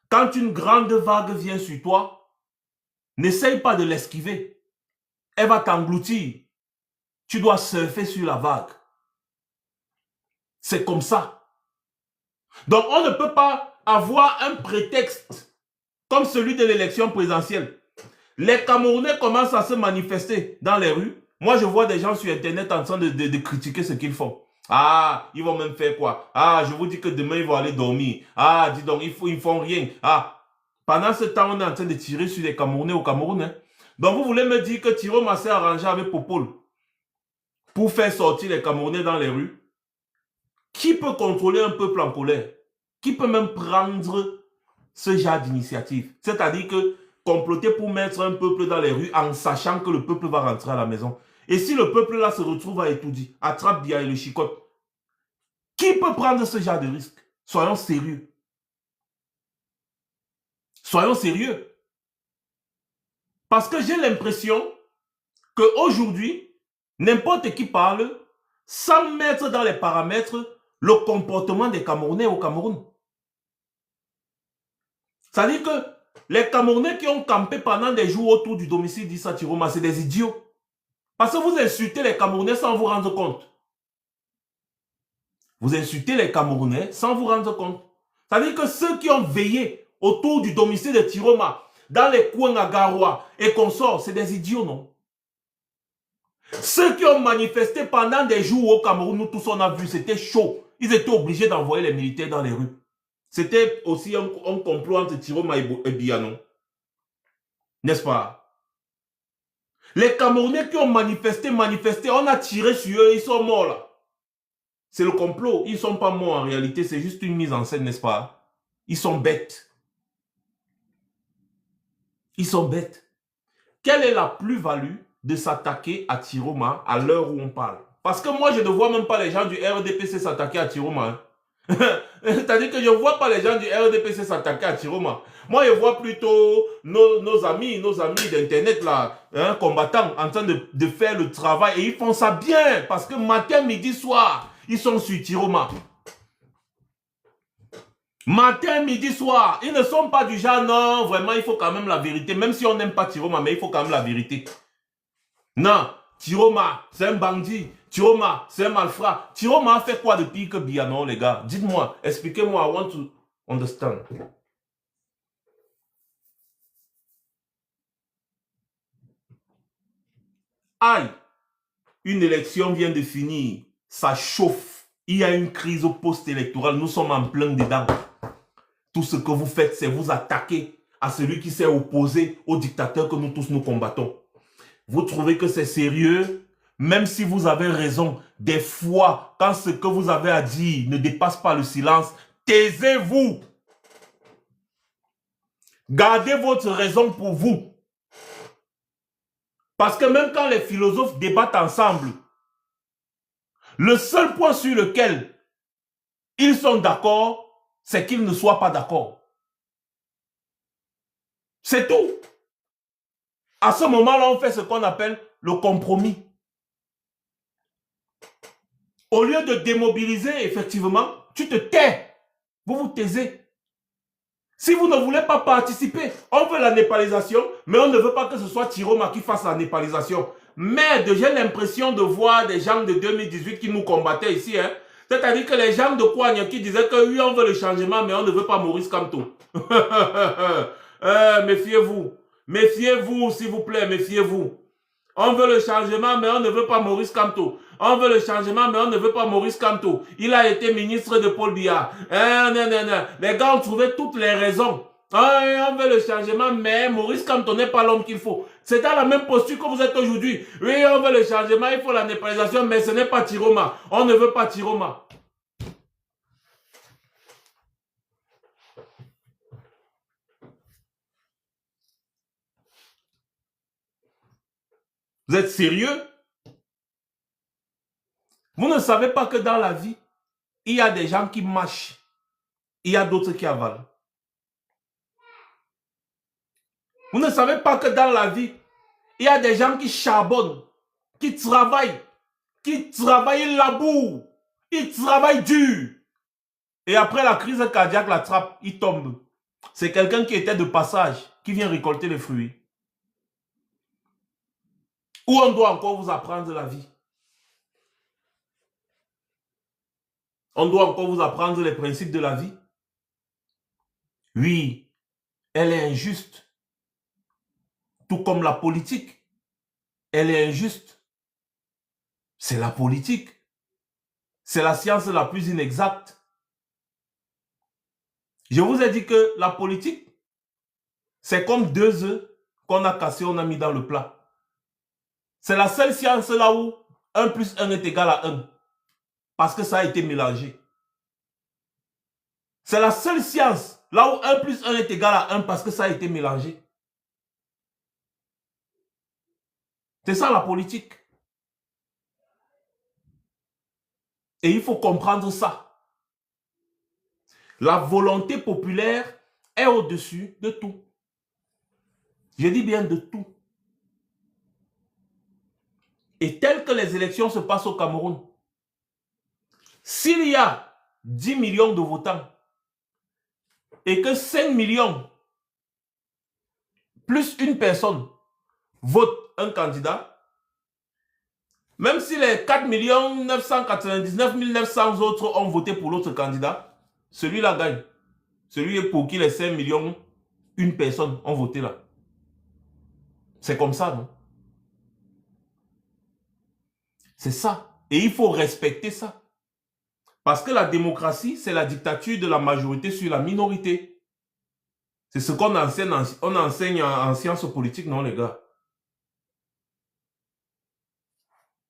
Quand une grande vague vient sur toi, n'essaye pas de l'esquiver. Elle va t'engloutir. Tu dois surfer sur la vague. C'est comme ça. Donc, on ne peut pas avoir un prétexte comme celui de l'élection présidentielle. Les Camerounais commencent à se manifester dans les rues. Moi, je vois des gens sur Internet en train de critiquer ce qu'ils font. Ah, ils vont même faire quoi? Ah, je vous dis que demain, ils vont aller dormir. Ah, dis donc, ils ne font rien. Ah, pendant ce temps, on est en train de tirer sur les Camerounais au Cameroun. Hein. Donc, vous voulez me dire que Tiroma s'est arrangé avec Popol pour faire sortir les Camerounais dans les rues? Qui peut contrôler un peuple en colère? Qui peut même prendre ce genre d'initiative? C'est-à-dire que comploter pour mettre un peuple dans les rues en sachant que le peuple va rentrer à la maison. Et si le peuple là se retrouve à Etoudi, attrape Biya et le chicote, qui peut prendre ce genre de risque? Soyons sérieux. Soyons sérieux. Parce que j'ai l'impression qu'aujourd'hui, n'importe qui parle sans mettre dans les paramètres le comportement des Camerounais au Cameroun. C'est-à-dire que les Camerounais qui ont campé pendant des jours autour du domicile d'Issa Tiroma, c'est des idiots. Parce que vous insultez les Camerounais sans vous rendre compte. Vous insultez les Camerounais sans vous rendre compte. C'est-à-dire que ceux qui ont veillé autour du domicile de Tiroma, dans les coins à Garoua et consorts, c'est des idiots, non? Ceux qui ont manifesté pendant des jours au Cameroun, nous tous on a vu, c'était chaud. Ils étaient obligés d'envoyer les militaires dans les rues. C'était aussi un complot entre Tiroma et Biya, non? N'est-ce pas? Les Camerounais qui ont manifesté, on a tiré sur eux, ils sont morts là. C'est le complot. Ils ne sont pas morts en réalité, c'est juste une mise en scène, n'est-ce pas? Ils sont bêtes. Ils sont bêtes. Quelle est la plus-value de s'attaquer à Tiroma à l'heure où on parle? Parce que moi, je ne vois même pas les gens du RDPC s'attaquer à Tiroma. Hein. C'est-à-dire que je ne vois pas les gens du RDPC s'attaquer à Tiroma. Moi, je vois plutôt nos amis d'Internet, là, hein, combattants, en train de faire le travail. Et ils font ça bien, parce que matin, midi, soir, ils sont sur Tiroma. Matin, midi, soir. Ils ne sont pas du genre, non, vraiment, il faut quand même la vérité. Même si on n'aime pas Tiroma, mais il faut quand même la vérité. Non, Tiroma, c'est un bandit. Tiroma, c'est un malfrat. Tiroma a fait quoi de pire que Biya, non, les gars? Dites-moi, expliquez-moi, I want to understand. Aïe, une élection vient de finir. Ça chauffe. Il y a une crise post-électorale. Nous sommes en plein dedans. Tout ce que vous faites, c'est vous attaquer à celui qui s'est opposé au dictateur que nous tous nous combattons. Vous trouvez que c'est sérieux? Même si vous avez raison, des fois, quand ce que vous avez à dire ne dépasse pas le silence, taisez-vous. Gardez votre raison pour vous. Parce que même quand les philosophes débattent ensemble, le seul point sur lequel ils sont d'accord, c'est qu'ils ne soient pas d'accord. C'est tout. À ce moment-là, on fait ce qu'on appelle le compromis. Au lieu de démobiliser, effectivement, tu te tais. Vous vous taisez. Si vous ne voulez pas participer, on veut la népalisation, mais on ne veut pas que ce soit Tiroma qui fasse la népalisation. Merde, j'ai l'impression de voir des gens de 2018 qui nous combattaient ici. Hein. C'est-à-dire que les gens de Kouagne qui disaient que oui, on veut le changement, mais on ne veut pas Maurice Kamto. Méfiez-vous. Méfiez-vous, s'il vous plaît, méfiez-vous. On veut le changement, mais on ne veut pas Maurice Kamto. On veut le changement, mais on ne veut pas Maurice Kamto. Il a été ministre de Paul Biya. Les gars ont trouvé toutes les raisons. On veut le changement, mais Maurice Kamto n'est pas l'homme qu'il faut. C'est dans la même posture que vous êtes aujourd'hui. Oui, on veut le changement, il faut la népalisation, mais ce n'est pas Tiroma. On ne veut pas Tiroma. Vous êtes sérieux? Vous ne savez pas que dans la vie, il y a des gens qui mâchent. Il y a d'autres qui avalent. Vous ne savez pas que dans la vie, il y a des gens qui charbonnent, qui travaillent, ils labourent, ils travaillent dur. Et après la crise cardiaque l'attrape, il tombe. C'est quelqu'un qui était de passage, qui vient récolter les fruits. Ou on doit encore vous apprendre la vie? On doit encore vous apprendre les principes de la vie? Oui, elle est injuste. Tout comme la politique, elle est injuste. C'est la politique. C'est la science la plus inexacte. Je vous ai dit que la politique, c'est comme 2 œufs qu'on a cassés, on a mis dans le plat. C'est la seule science là où 1 plus 1 est égal à 1. Parce que ça a été mélangé. C'est la seule science là où 1 plus 1 est égal à 1 parce que ça a été mélangé. C'est ça la politique. Et il faut comprendre ça. La volonté populaire est au-dessus de tout. Je dis bien de tout. Et tel que les élections se passent au Cameroun, s'il y a 10 millions de votants et que 5 millions plus une personne vote un candidat, même si les 4 999 900 autres ont voté pour l'autre candidat, celui-là gagne. Celui pour qui les 5 millions, une personne ont voté là. C'est comme ça, non? C'est ça. Et il faut respecter ça. Parce que la démocratie, c'est la dictature de la majorité sur la minorité. C'est ce qu'on enseigne, en sciences politiques, non les gars?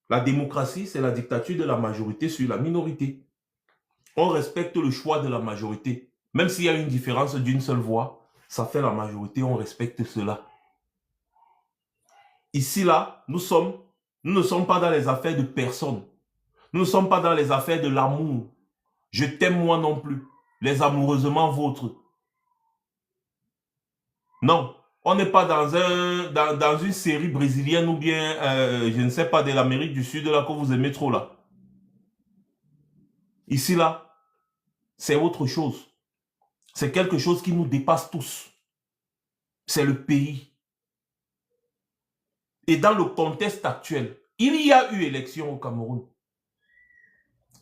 La démocratie, c'est la dictature de la majorité sur la minorité. On respecte le choix de la majorité. Même s'il y a une différence d'une seule voix, ça fait la majorité, on respecte cela. Ici, là, nous ne sommes pas dans les affaires de personne. Nous ne sommes pas dans les affaires de l'amour. Je t'aime moi non plus. Les amoureusement vôtres. Non. On n'est pas dans une série brésilienne ou bien, je ne sais pas, de l'Amérique du Sud là que vous aimez trop là. Ici là, c'est autre chose. C'est quelque chose qui nous dépasse tous. C'est le pays. Et dans le contexte actuel, il y a eu élection au Cameroun.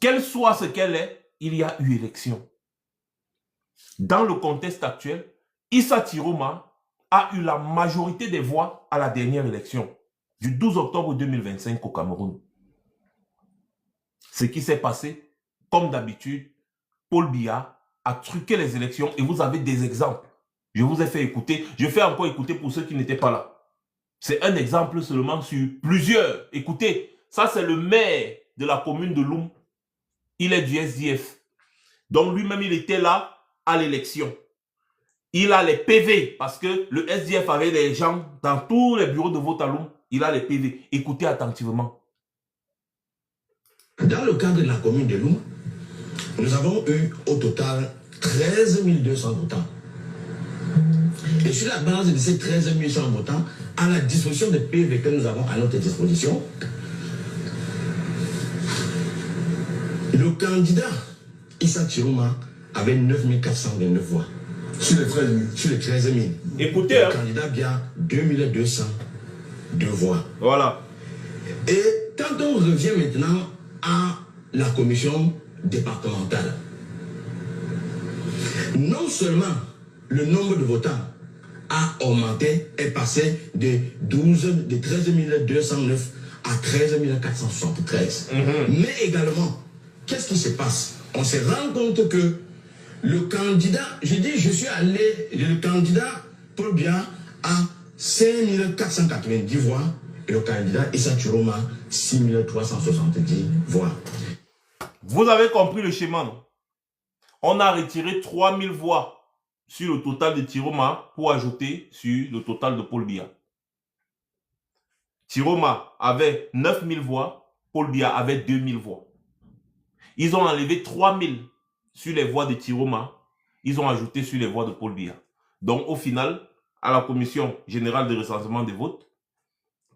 Qu'elle soit ce qu'elle est, il y a eu élection. Dans le contexte actuel, Issa Tiroma a eu la majorité des voix à la dernière élection du 12 octobre 2025 au Cameroun. Ce qui s'est passé, comme d'habitude, Paul Biya a truqué les élections et vous avez des exemples. Je vous ai fait écouter, je fais encore écouter pour ceux qui n'étaient pas là. C'est un exemple seulement sur plusieurs. Écoutez, ça c'est le maire de la commune de Loum. Il est du SDF. Donc lui-même, il était là à l'élection. Il a les PV parce que le SDF avait des gens dans tous les bureaux de vote à Loum. Il a les PV. Écoutez attentivement. Dans le cadre de la commune de Loum, nous avons eu au total 13 200 votants. Et sur la base de ces 13 800 votants, à la disposition des PV que nous avons à notre disposition, le candidat Issa Chiroma avait 9 429 voix. Sur les 13 000. Sur les 13 000. Écoutez, le candidat bien 2 202 voix. Voilà. Et quand on revient maintenant à la commission départementale, non seulement le nombre de votants a augmenté, est passé de 13 209 à 13 473. Mais également, qu'est-ce qui se passe? On se rend compte que le candidat, le candidat Paul Biya a 5 490 voix et le candidat Issa Chiroma 6 370 voix. Vous avez compris le schéma, non? On a retiré 3000 voix sur le total de Chiroma pour ajouter sur le total de Paul Biya. Chiroma avait 9000 voix, Paul Biya avait 2000 voix. Ils ont enlevé 3000 sur les voix de Chiroma, ils ont ajouté sur les voix de Paul Biya. Donc au final, à la commission générale de recensement des votes,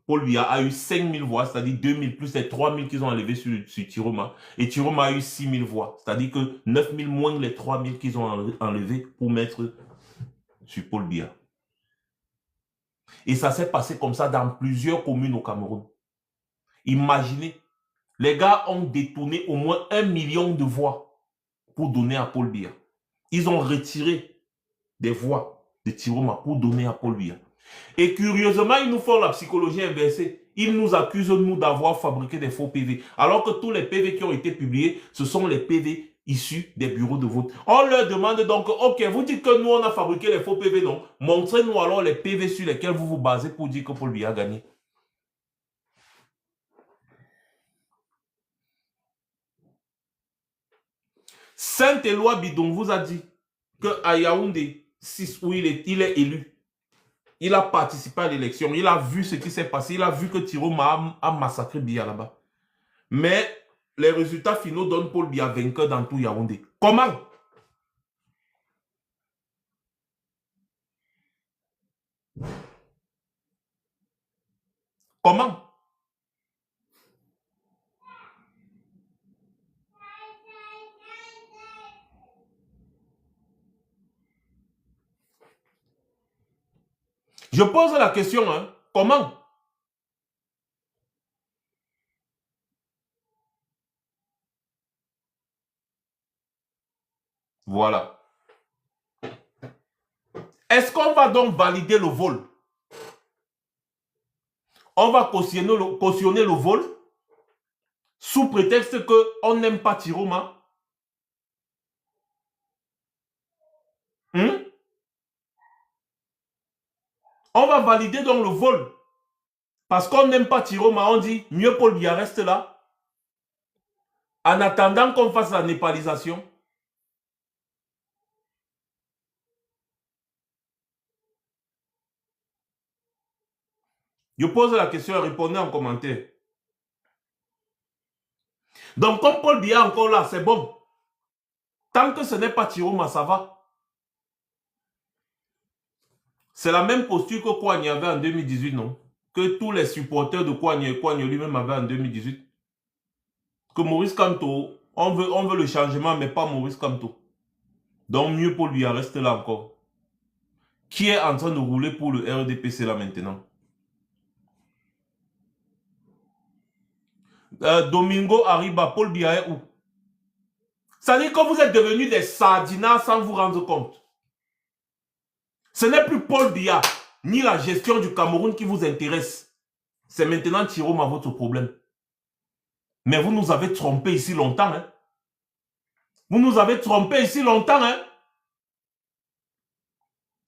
Paul Biya a eu 5000 voix, c'est-à-dire 2000 plus les 3000 qu'ils ont enlevés sur Chiroma. Et Chiroma a eu 6000 voix, c'est-à-dire que 9000 moins les 3000 qu'ils ont enlevés pour mettre sur Paul Biya. Et ça s'est passé comme ça dans plusieurs communes au Cameroun. Imaginez, les gars ont détourné au moins 1 million de voix pour donner à Paul Biya. Ils ont retiré des voix de Chiroma pour donner à Paul Biya. Et curieusement, ils nous font la psychologie inversée. Ils nous accusent, nous, d'avoir fabriqué des faux PV. Alors que tous les PV qui ont été publiés, ce sont les PV issus des bureaux de vote. On leur demande donc, ok, vous dites que nous, on a fabriqué les faux PV, non? Montrez-nous alors les PV sur lesquels vous vous basez pour dire que Paul Biya a gagné. Saint-Éloi Bidon vous a dit qu'à Yaoundé 6, où il est élu, il a participé à l'élection, il a vu ce qui s'est passé, il a vu que Chiroma a massacré Biya là-bas. Mais les résultats finaux donnent Paul Biya vainqueur dans tout Yaoundé. Comment? Comment? Je pose la question, hein? Comment? Voilà. Est-ce qu'on va donc valider le vol? On va cautionner le vol sous prétexte qu'on n'aime pas Chiroma? On va valider donc le vol. Parce qu'on n'aime pas Chiroma, on dit mieux Paul Biya reste là. En attendant qu'on fasse la népalisation. Je pose la question et répondez en commentaire. Donc comme Paul Biya est encore là, c'est bon. Tant que ce n'est pas Chiroma, ça va. C'est la même posture que Kouagny avait en 2018, non? Que tous les supporters de Kouagny et Kouagny lui-même avaient en 2018. Que Maurice Kamto, on veut le changement, mais pas Maurice Kamto. Donc mieux Paul Biya reste là encore. Qui est en train de rouler pour le RDPC là maintenant? Domingo Arriba, Paul Biya est où? Ça dit que vous êtes devenus des sardinats sans vous rendre compte. Ce n'est plus Paul Biya, ni la gestion du Cameroun qui vous intéresse. C'est maintenant Chiroma votre problème. Mais vous nous avez trompés ici longtemps. Hein? Vous nous avez trompés ici longtemps. Hein?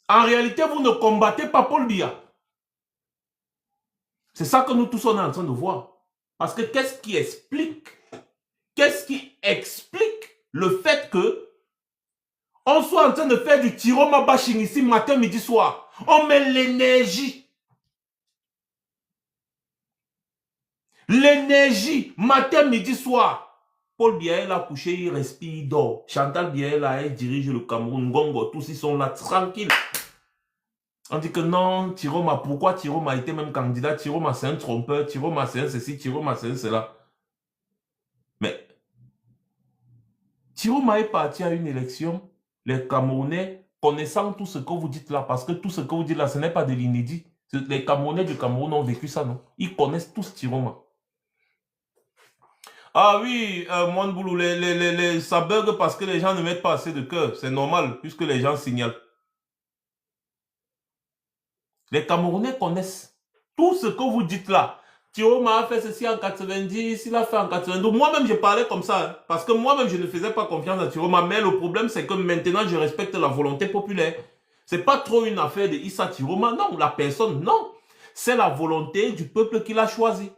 En réalité, vous ne combattez pas Paul Biya. C'est ça que nous tous on est en train de voir. Parce que qu'est-ce qui explique le fait que on soit en train de faire du Chiroma bashing ici matin, midi, soir. On met l'énergie. L'énergie, matin, midi, soir. Paul Biya est là couché, il respire, il dort. Chantal Biya est là, elle dirige le Cameroun. Ngongo, tous ils sont là, tranquilles. On dit que non, Tiroma, pourquoi Tiroma a été même candidat? Tiroma, c'est un trompeur. Tiroma, c'est un ceci. Tiroma, c'est un cela. Mais Tiroma est parti à une élection. Les Camerounais, connaissant tout ce que vous dites là, parce que tout ce que vous dites là, ce n'est pas de l'inédit. Les Camerounais du Cameroun ont vécu ça, non? Ils connaissent tous Tiroma. Ah oui, Moine ça bug parce que les gens ne mettent pas assez de cœur. C'est normal, puisque les gens signalent. Les Camerounais connaissent tout ce que vous dites là. Tiroma a fait ceci en 90, il a fait en 92. Moi-même, je parlais comme ça, hein, parce que moi-même, je ne faisais pas confiance à Tiroma. Mais le problème, c'est que maintenant, je respecte la volonté populaire. C'est pas trop une affaire de Issa Tiroma, non, la personne, non. C'est la volonté du peuple qui l'a choisi.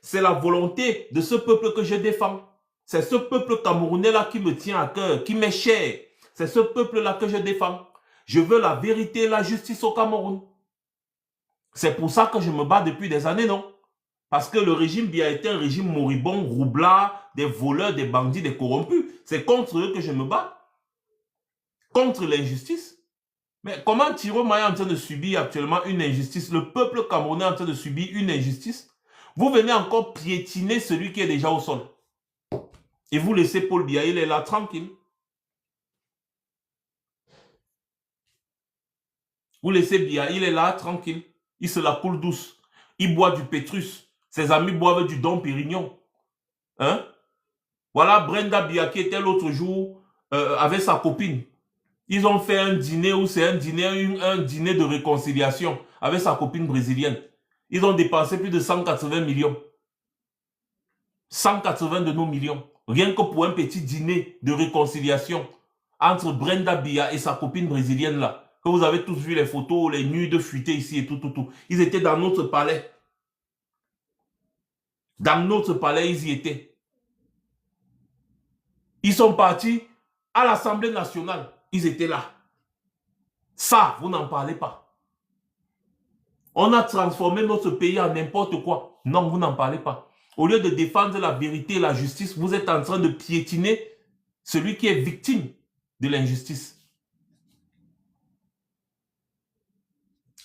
C'est la volonté de ce peuple que je défends. C'est ce peuple camerounais-là qui me tient à cœur, qui m'est cher. C'est ce peuple-là que je défends. Je veux la vérité et la justice au Cameroun. C'est pour ça que je me bats depuis des années, non? Parce que le régime Biya été un régime moribond, roublard, des voleurs, des bandits, des corrompus. C'est contre eux que je me bats. Contre l'injustice. Mais comment Tiroma est en train de subir actuellement une injustice? Le peuple camerounais est en train de subir une injustice. Vous venez encore piétiner celui qui est déjà au sol. Et vous laissez Paul Biya, il est là tranquille. Vous laissez Biya, il est là tranquille. Il se la coule douce. Il boit du Pétrus. Ses amis boivent du Dom Pérignon. Hein? Voilà Brenda Biya qui était l'autre jour avec sa copine. Ils ont fait un dîner où c'est un dîner de réconciliation avec sa copine brésilienne. Ils ont dépensé plus de 180 millions. 180 de nos millions. Rien que pour un petit dîner de réconciliation entre Brenda Biya et sa copine brésilienne là. Que vous avez tous vu les photos, les nudes fuitées ici et tout. Ils étaient dans notre palais. Dans notre palais, ils y étaient. Ils sont partis à l'Assemblée nationale. Ils étaient là. Ça, vous n'en parlez pas. On a transformé notre pays en n'importe quoi. Non, vous n'en parlez pas. Au lieu de défendre la vérité et la justice, vous êtes en train de piétiner celui qui est victime de l'injustice.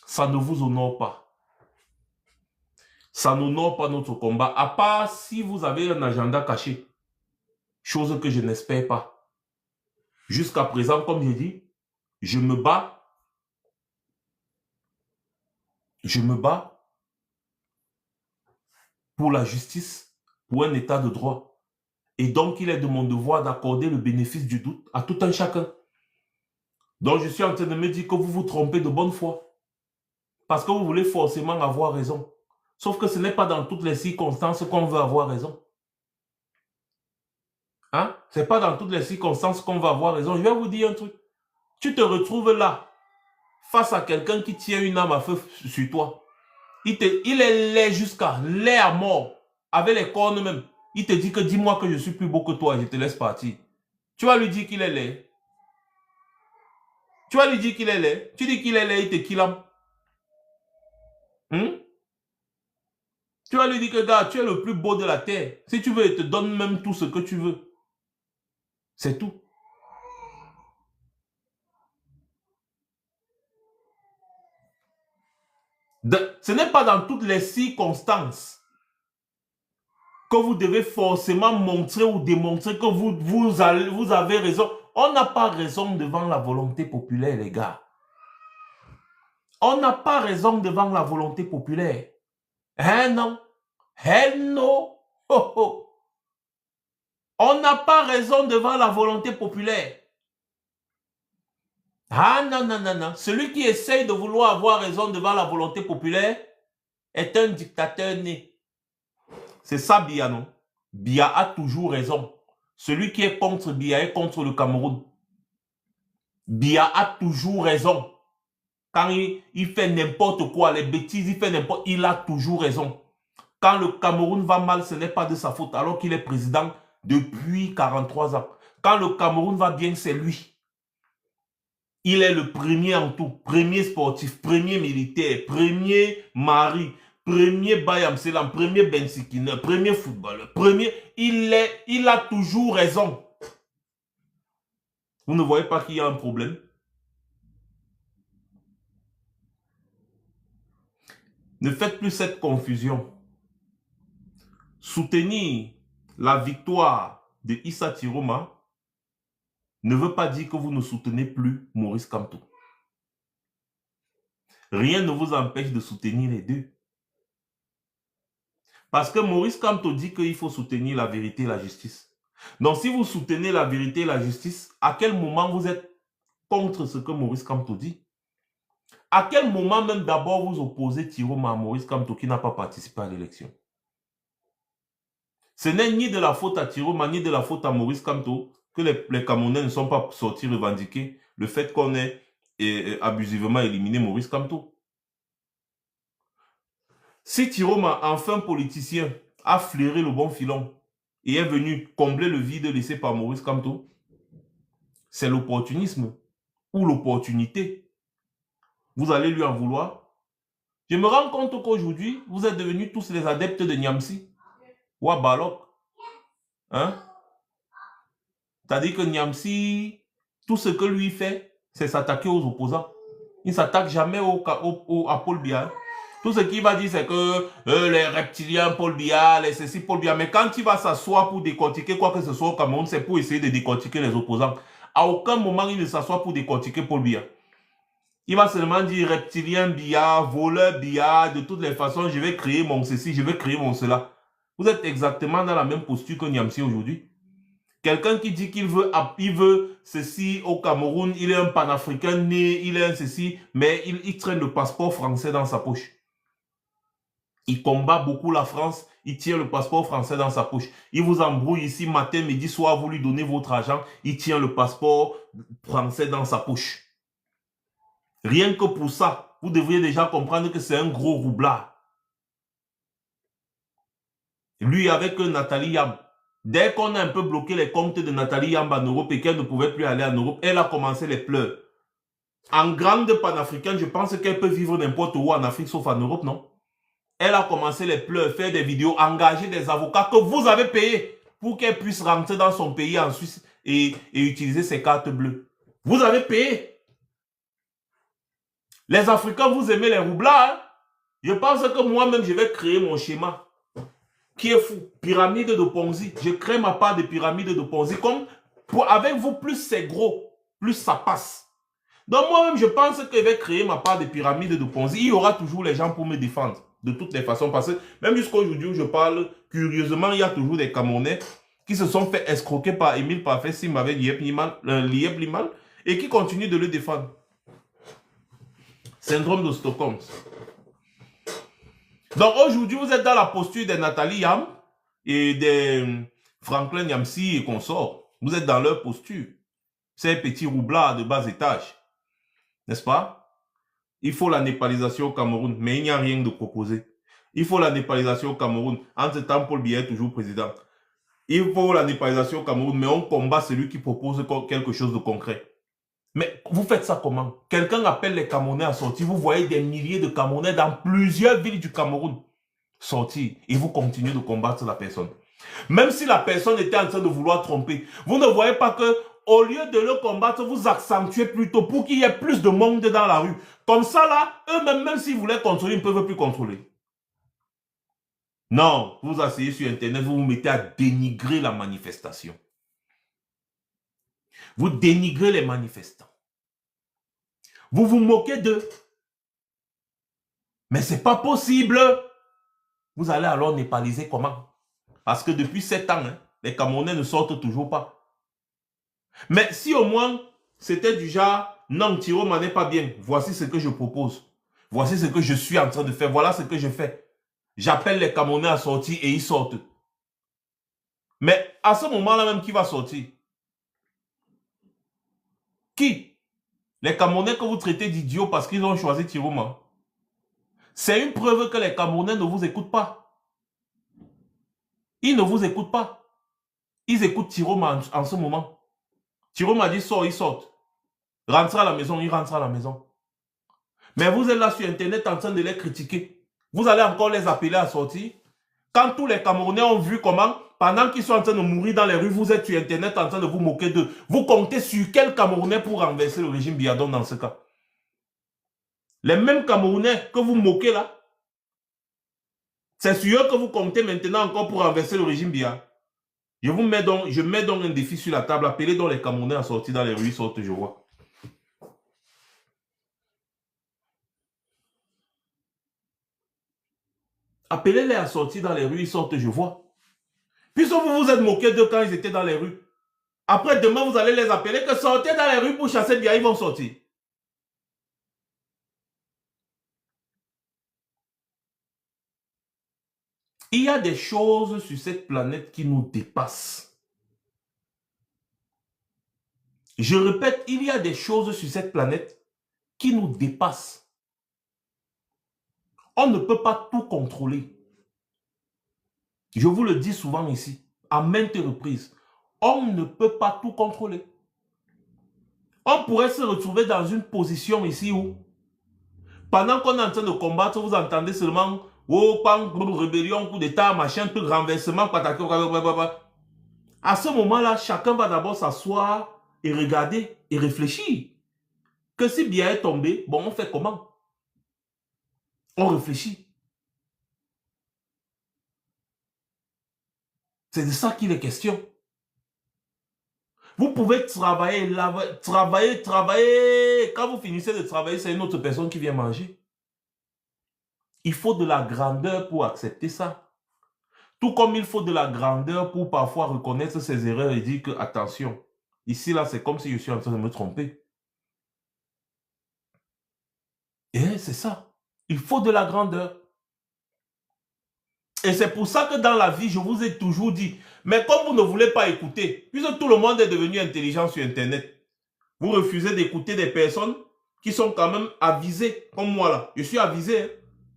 Ça ne vous honore pas. Ça n'honore pas notre combat, à part si vous avez un agenda caché. Chose que je n'espère pas. Jusqu'à présent, comme j'ai dit, je me bats. Je me bats pour la justice, pour un état de droit. Et donc, il est de mon devoir d'accorder le bénéfice du doute à tout un chacun. Donc, je suis en train de me dire que vous vous trompez de bonne foi. Parce que vous voulez forcément avoir raison. Sauf que ce n'est pas dans toutes les circonstances qu'on veut avoir raison. Hein? Ce n'est pas dans toutes les circonstances qu'on va avoir raison. Je vais vous dire un truc. Tu te retrouves là, face à quelqu'un qui tient une arme à feu sur toi. Il est laid jusqu'à laid à mort, avec les cornes même. Il te dit que dis-moi que je suis plus beau que toi, je te laisse partir. Tu vas lui dire qu'il est laid. Tu vas lui dire qu'il est laid. Tu dis qu'il est laid, il te kill. Tu vas lui dire que gars, tu es le plus beau de la terre. Si tu veux, il te donne même tout ce que tu veux. C'est tout. Ce n'est pas dans toutes les circonstances que vous devez forcément montrer ou démontrer que vous avez raison. On n'a pas raison devant la volonté populaire, les gars. On n'a pas raison devant la volonté populaire. Hein, non? Hein, non? Oh, oh. On n'a pas raison devant la volonté populaire. Ah non, non, non, non. Celui qui essaye de vouloir avoir raison devant la volonté populaire est un dictateur né. C'est ça, Biya, non? Biya a toujours raison. Celui qui est contre Biya est contre le Cameroun. Biya a toujours raison. Quand il fait n'importe quoi, les bêtises, il a toujours raison. Quand le Cameroun va mal, ce n'est pas de sa faute, alors qu'il est président depuis 43 ans. Quand le Cameroun va bien, c'est lui. Il est le premier en tout, premier sportif, premier militaire, premier mari, premier Bayam Selam, premier Bensikina, premier footballeur, premier. Il a toujours raison. Vous ne voyez pas qu'il y a un problème? Ne faites plus cette confusion. Soutenir la victoire de Issa Tiroma ne veut pas dire que vous ne soutenez plus Maurice Kamto. Rien ne vous empêche de soutenir les deux. Parce que Maurice Kamto dit qu'il faut soutenir la vérité et la justice. Donc si vous soutenez la vérité et la justice, à quel moment vous êtes contre ce que Maurice Kamto dit? À quel moment même d'abord vous opposez Tiroma à Maurice Kamto qui n'a pas participé à l'élection? Ce n'est ni de la faute à Tiroma ni de la faute à Maurice Kamto que les Camerounais ne sont pas sortis revendiquer le fait qu'on ait abusivement éliminé Maurice Kamto. Si Tiroma, enfin politicien, a flairé le bon filon et est venu combler le vide laissé par Maurice Kamto, c'est l'opportunisme ou l'opportunité. Vous allez lui en vouloir. Je me rends compte qu'aujourd'hui, vous êtes devenus tous les adeptes de Niamsi. Ou Balok. Hein? C'est-à-dire que Niamsi, tout ce que lui fait, c'est s'attaquer aux opposants. Il ne s'attaque jamais à Paul Biya. Tout ce qu'il va dire, c'est que les reptiliens, Paul Biya, les ceci, Paul Biya. Mais quand il va s'asseoir pour décortiquer quoi que ce soit au Cameroun, c'est pour essayer de décortiquer les opposants. À aucun moment, il ne s'assoit pour décortiquer Paul Biya. Il va seulement dire reptilien Biya, voleur Biya, de toutes les façons, je vais créer mon ceci, je vais créer mon cela. Vous êtes exactement dans la même posture que Niamsi aujourd'hui. Quelqu'un qui dit qu'il veut ceci au Cameroun, il est un panafricain né, il est un ceci, mais il traîne le passeport français dans sa poche. Il combat beaucoup la France, il tient le passeport français dans sa poche. Il vous embrouille ici matin, midi, soir, vous lui donnez votre argent, il tient le passeport français dans sa poche. Rien que pour ça, vous devriez déjà comprendre que c'est un gros roublard. Lui avec Nathalie Yamb. Dès qu'on a un peu bloqué les comptes de Nathalie Yamb en Europe et qu'elle ne pouvait plus aller en Europe, elle a commencé les pleurs. En grande panafricaine, je pense qu'elle peut vivre n'importe où en Afrique sauf en Europe, non? Elle a commencé les pleurs, faire des vidéos, engager des avocats que vous avez payés pour qu'elle puisse rentrer dans son pays en Suisse et utiliser ses cartes bleues. Vous avez payé. Les Africains, vous aimez les roublards. Hein? Je pense que moi-même, je vais créer mon schéma. Qui est fou. Pyramide de Ponzi. Je crée ma part de pyramide de Ponzi. Comme avec vous, plus c'est gros, plus ça passe. Donc moi-même, je pense que je vais créer ma part de pyramide de Ponzi. Il y aura toujours les gens pour me défendre. De toutes les façons. Parce que même jusqu'à aujourd'hui où je parle, curieusement, il y a toujours des Camerounais qui se sont fait escroquer par Émile Parfait, Sim avec Lieb Liman, et qui continuent de le défendre. Syndrome de Stockholm. Donc aujourd'hui, vous êtes dans la posture de Nathalie Yamb et de Franklin Niamsi et consorts. Vous êtes dans leur posture. Ces petits roublards de bas étage. N'est-ce pas? Il faut la népalisation au Cameroun, mais il n'y a rien de proposé. Il faut la népalisation au Cameroun. Entre-temps, Paul Biya est toujours président. Il faut la népalisation au Cameroun, mais on combat celui qui propose quelque chose de concret. Mais vous faites ça comment? Quelqu'un appelle les Camerounais à sortir. Vous voyez des milliers de Camerounais dans plusieurs villes du Cameroun sortir. Et vous continuez de combattre la personne. Même si la personne était en train de vouloir tromper. Vous ne voyez pas que au lieu de le combattre, vous accentuez plutôt pour qu'il y ait plus de monde dans la rue. Comme ça là, eux-mêmes, même s'ils voulaient contrôler, ils ne peuvent plus contrôler. Non, vous asseyez sur Internet, vous vous mettez à dénigrer la manifestation. Vous dénigrez les manifestants. Vous vous moquez d'eux. Mais ce n'est pas possible. Vous allez alors népaliser comment? Parce que depuis 7 ans, hein, les Camerounais ne sortent toujours pas. Mais si au moins c'était du genre, non, Tiroma n'est pas bien. Voici ce que je propose. Voici ce que je suis en train de faire. Voilà ce que je fais. J'appelle les Camerounais à sortir et ils sortent. Mais à ce moment-là même, qui va sortir? Qui? Les Camerounais que vous traitez d'idiots parce qu'ils ont choisi Tiroma. C'est une preuve que les Camerounais ne vous écoutent pas. Ils ne vous écoutent pas. Ils écoutent Tiroma en ce moment. Tiroma dit sort, ils sortent. Rentre à la maison, ils rentrent à la maison. Mais vous êtes là sur Internet en train de les critiquer. Vous allez encore les appeler à sortir. Quand tous les Camerounais ont vu comment, pendant qu'ils sont en train de mourir dans les rues, vous êtes sur Internet en train de vous moquer d'eux. Vous comptez sur quel Camerounais pour renverser le régime Biya Don dans ce cas? Les mêmes Camerounais que vous moquez là, C'est sur eux que vous comptez maintenant encore pour renverser le régime Biya. Je mets donc un défi sur la table. Appelez donc les Camerounais à sortir dans les rues, sortent, je vois. Appelez-les à sortir dans les rues, ils sortent, je vois. Puisque vous vous êtes moqué d'eux quand ils étaient dans les rues. Après, demain, vous allez les appeler que sortez dans les rues pour chasser Biya, ils vont sortir. Il y a des choses sur cette planète qui nous dépassent. Je répète, il y a des choses sur cette planète qui nous dépassent. On ne peut pas tout contrôler. Je vous le dis souvent ici, à maintes reprises. On ne peut pas tout contrôler. On pourrait se retrouver dans une position ici où, pendant qu'on est en train de combattre, vous entendez seulement oh, rébellion, coup d'état, machin, truc, renversement, pataké, blablabla. À ce moment-là, chacun va d'abord s'asseoir et regarder et réfléchir. Que si Biya est tombé, bon, on fait comment? On réfléchit. C'est de ça qu'il est question. Vous pouvez travailler, travailler. Quand vous finissez de travailler, c'est une autre personne qui vient manger. Il faut de la grandeur pour accepter ça. Tout comme il faut de la grandeur pour parfois reconnaître ses erreurs et dire que, attention, ici, là, c'est comme si je suis en train de me tromper. Et c'est ça. Il faut de la grandeur. Et c'est pour ça que dans la vie, je vous ai toujours dit, mais comme vous ne voulez pas écouter, puisque tout le monde est devenu intelligent sur Internet, vous refusez d'écouter des personnes qui sont quand même avisées, comme moi là. Je suis avisé, hein.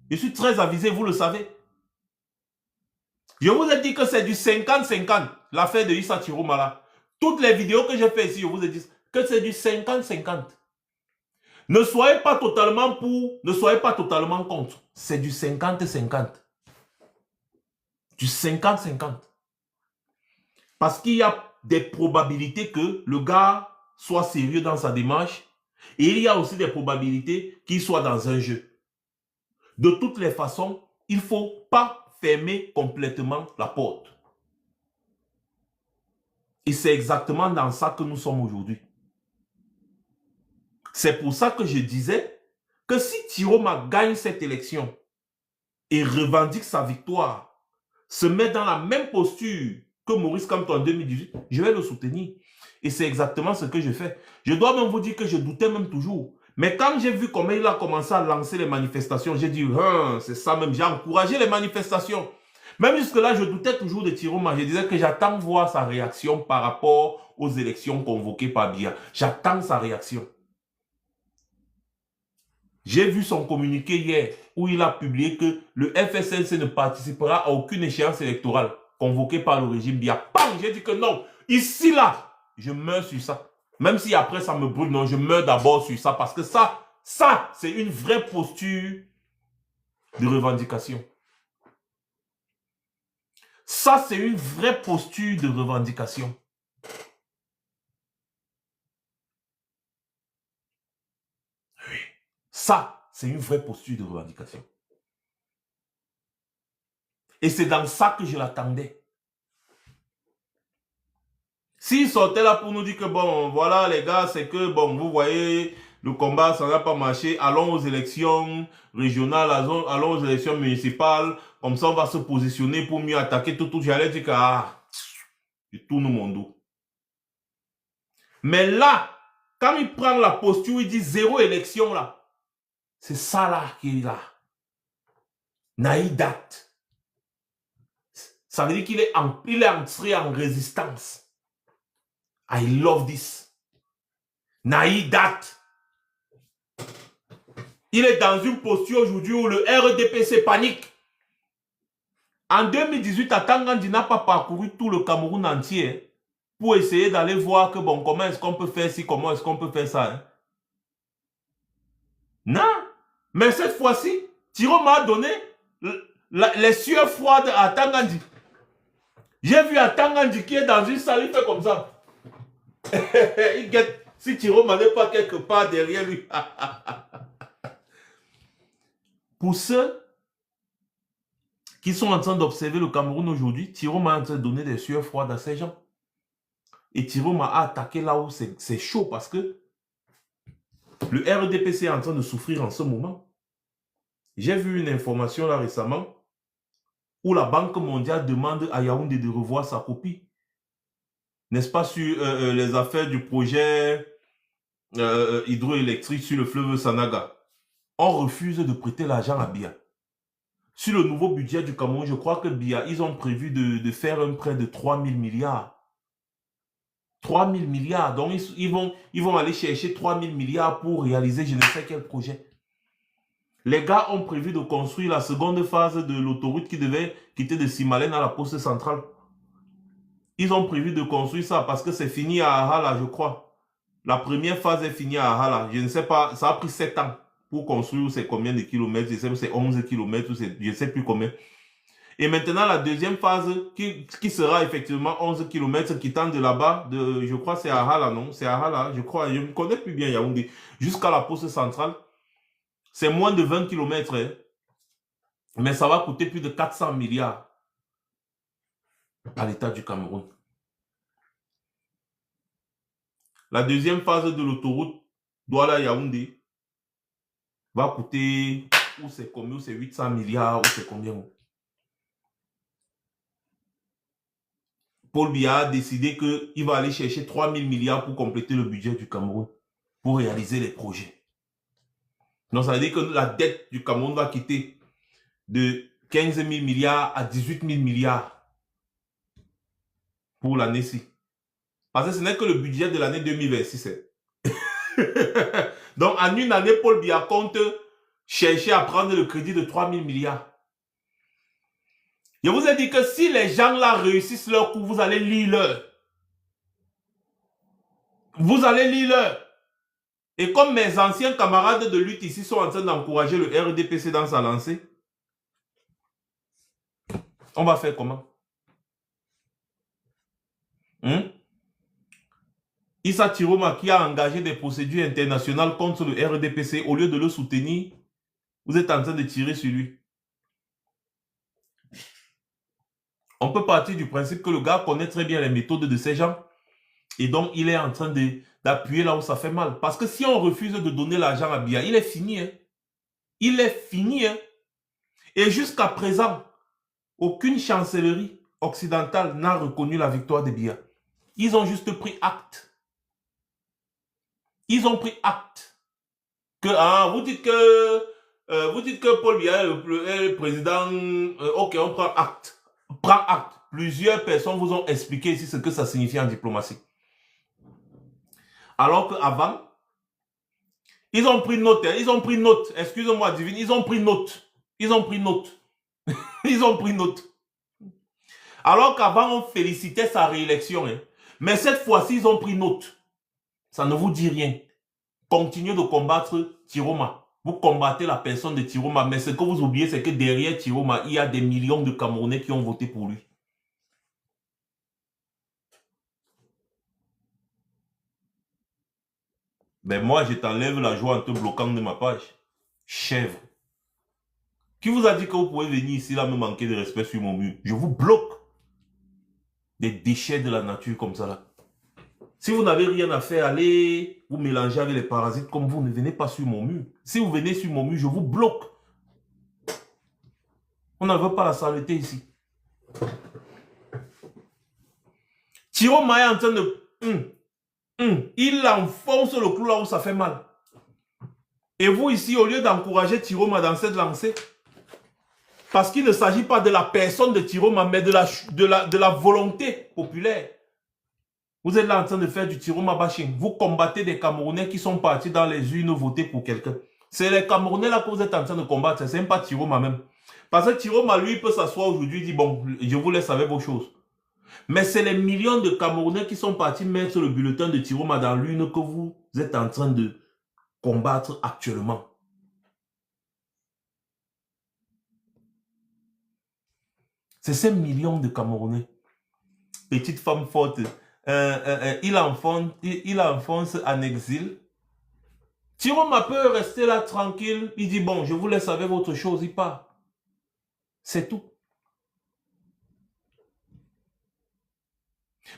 Je suis très avisé, vous le savez. Je vous ai dit que c'est du 50-50, l'affaire de Issa Chiroma. Toutes les vidéos que j'ai fait ici, je vous ai dit que c'est du 50-50. Ne soyez pas totalement pour, ne soyez pas totalement contre. C'est du 50-50. Du 50-50. Parce qu'il y a des probabilités que le gars soit sérieux dans sa démarche et il y a aussi des probabilités qu'il soit dans un jeu. De toutes les façons, il ne faut pas fermer complètement la porte. Et c'est exactement dans ça que nous sommes aujourd'hui. C'est pour ça que je disais que si Tiroma gagne cette élection et revendique sa victoire, se met dans la même posture que Maurice Kamto en 2018, je vais le soutenir. Et c'est exactement ce que je fais. Je dois même vous dire que je doutais même toujours. Mais quand j'ai vu comment il a commencé à lancer les manifestations, j'ai dit, c'est ça même, j'ai encouragé les manifestations. Même jusque-là, je doutais toujours de Tiroma. Je disais que j'attends voir sa réaction par rapport aux élections convoquées par Biya. J'attends sa réaction. J'ai vu son communiqué hier où il a publié que le FSLC ne participera à aucune échéance électorale convoquée par le régime Biya. Bam! J'ai dit que non. Ici, là, je meurs sur ça. Même si après ça me brûle, non, je meurs d'abord sur ça. Parce que ça, c'est une vraie posture de revendication. Ça, c'est une vraie posture de revendication. Oui. Ça, c'est une vraie posture de revendication. Et c'est dans ça que je l'attendais. S'il sortait là pour nous dire que bon, voilà les gars, c'est que bon, vous voyez, le combat, ça n'a pas marché, allons aux élections régionales, allons aux élections municipales, comme ça on va se positionner pour mieux attaquer tout, j'allais dire que je tourne mon dos. Mais là, quand il prend la posture, il dit zéro élection là, c'est ça là qu'il est là. Naïdat. Ça veut dire qu'il est entré en résistance. I love this. Naïdat. Il est dans une posture aujourd'hui où le RDPC panique. En 2018, Atangandi n'a pas parcouru tout le Cameroun entier pour essayer d'aller voir que bon, comment est-ce qu'on peut faire ci, comment est-ce qu'on peut faire ça. Hein? Non. Mais cette fois-ci, Thiro m'a donné les sueurs froides à Atangandi. J'ai vu Atangandi qui est dans une salle, il fait comme ça. Il guette. Si Thiro n'est pas quelque part derrière lui. Pour ceux qui sont en train d'observer le Cameroun aujourd'hui, Tiroma est en train de donner des sueurs froides à ces gens. Et Tiroma a attaqué là où c'est chaud parce que le RDPC est en train de souffrir en ce moment. J'ai vu une information là récemment où la Banque mondiale demande à Yaoundé de revoir sa copie. N'est-ce pas, sur les affaires du projet hydroélectrique sur le fleuve Sanaga. On refuse de prêter l'argent à Biya. Sur le nouveau budget du Cameroun, je crois que Biya, ils ont prévu de faire un prêt de 3 000 milliards. 3 000 milliards. Donc, ils vont aller chercher 3 000 milliards pour réaliser je ne sais quel projet. Les gars ont prévu de construire la seconde phase de l'autoroute qui devait quitter de Simalène à la poste centrale. Ils ont prévu de construire ça parce que c'est fini à Ahala, je crois. La première phase est finie à Ahala. Je ne sais pas, ça a pris 7 ans pour construire, c'est combien de kilomètres, je sais pas, c'est 11 kilomètres, je ne sais plus combien. Et maintenant, la deuxième phase, qui sera effectivement 11 kilomètres, qui tend de là-bas, je crois c'est à Ahala, non? C'est à Ahala, je crois, je ne connais plus bien Yaoundé, jusqu'à la poste centrale. C'est moins de 20 kilomètres, hein. Mais ça va coûter plus de 400 milliards à l'État du Cameroun. La deuxième phase de l'autoroute Douala-Yaoundé va coûter, ou c'est combien, ou c'est 800 milliards, ou c'est combien. Paul Biya a décidé qu'il va aller chercher 3 000 milliards pour compléter le budget du Cameroun, pour réaliser les projets. Donc ça veut dire que la dette du Cameroun va quitter de 15 000 milliards à 18 000 milliards pour l'année-ci. Parce que ce n'est que le budget de l'année 2026. Donc, en une année, Paul Biya compte chercher à prendre le crédit de 3 000 milliards. Je vous ai dit que si les gens là réussissent leur coup, vous allez lire leur. Vous allez lire leur. Et comme mes anciens camarades de lutte ici sont en train d'encourager le RDPC dans sa lancée, on va faire comment? Issa Tiroma qui a engagé des procédures internationales contre le RDPC, au lieu de le soutenir, vous êtes en train de tirer sur lui. On peut partir du principe que le gars connaît très bien les méthodes de ces gens et donc il est en train d'appuyer là où ça fait mal. Parce que si on refuse de donner l'argent à Biya, il est fini. Hein. Il est fini. Hein. Et jusqu'à présent, aucune chancellerie occidentale n'a reconnu la victoire de Biya. Ils ont juste pris acte. Ils ont pris acte. Que, vous dites que Paul Biya est le président. Ok, on prend acte. Prends acte. Plusieurs personnes vous ont expliqué ici ce que ça signifie en diplomatie. Alors qu'avant, ils ont pris note. Hein, ils ont pris note. Excusez-moi, Divine. Ils ont pris note. Ils ont pris note. Ils ont pris note. Alors qu'avant, on félicitait sa réélection. Hein. Mais cette fois-ci, ils ont pris note. Ça ne vous dit rien. Continuez de combattre Tiroma. Vous combattez la personne de Tiroma. Mais ce que vous oubliez, c'est que derrière Tiroma, il y a des millions de Camerounais qui ont voté pour lui. Ben moi, je t'enlève la joie en te bloquant de ma page. Chèvre. Qui vous a dit que vous pouvez venir ici là me manquer de respect sur mon mur? Je vous bloque. Des déchets de la nature comme ça là. Si vous n'avez rien à faire, allez vous mélanger avec les parasites comme vous. Ne venez pas sur mon mur. Si vous venez sur mon mur, je vous bloque. On n'en veut pas la saleté ici. Tiroma est en train de... il enfonce le clou là où ça fait mal. Et vous ici, au lieu d'encourager Tiroma dans cette lancée, parce qu'il ne s'agit pas de la personne de Tiroma, mais de la volonté populaire. Vous êtes là en train de faire du Tiroma bashing. Vous combattez des Camerounais qui sont partis dans les urnes voter pour quelqu'un. C'est les Camerounais là que vous êtes en train de combattre. C'est même pas Tiroma même. Parce que Tiroma, lui, peut s'asseoir aujourd'hui et dire, bon, je vous laisse avec vos choses. Mais c'est les millions de Camerounais qui sont partis mettre le bulletin de Tiroma dans l'urne que vous êtes en train de combattre actuellement. C'est ces millions de Camerounais. Petite femme forte. Il enfonce en exil. Tiroma peut rester là tranquille. Il dit, bon, je vous laisse avec votre chose. Il part. C'est tout.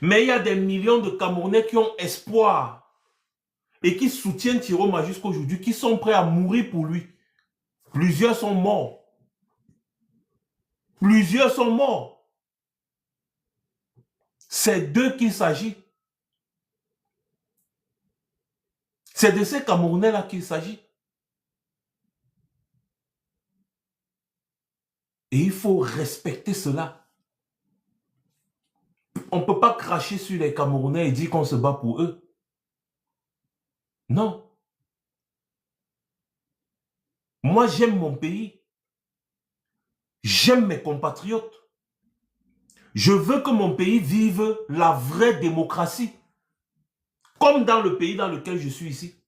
Mais il y a des millions de Camerounais qui ont espoir et qui soutiennent Tiroma jusqu'aujourd'hui, qui sont prêts à mourir pour lui. Plusieurs sont morts. Plusieurs sont morts. C'est d'eux qu'il s'agit. C'est de ces Camerounais-là qu'il s'agit. Et il faut respecter cela. On ne peut pas cracher sur les Camerounais et dire qu'on se bat pour eux. Non. Moi, j'aime mon pays. J'aime mes compatriotes. Je veux que mon pays vive la vraie démocratie. Comme dans le pays dans lequel je suis ici.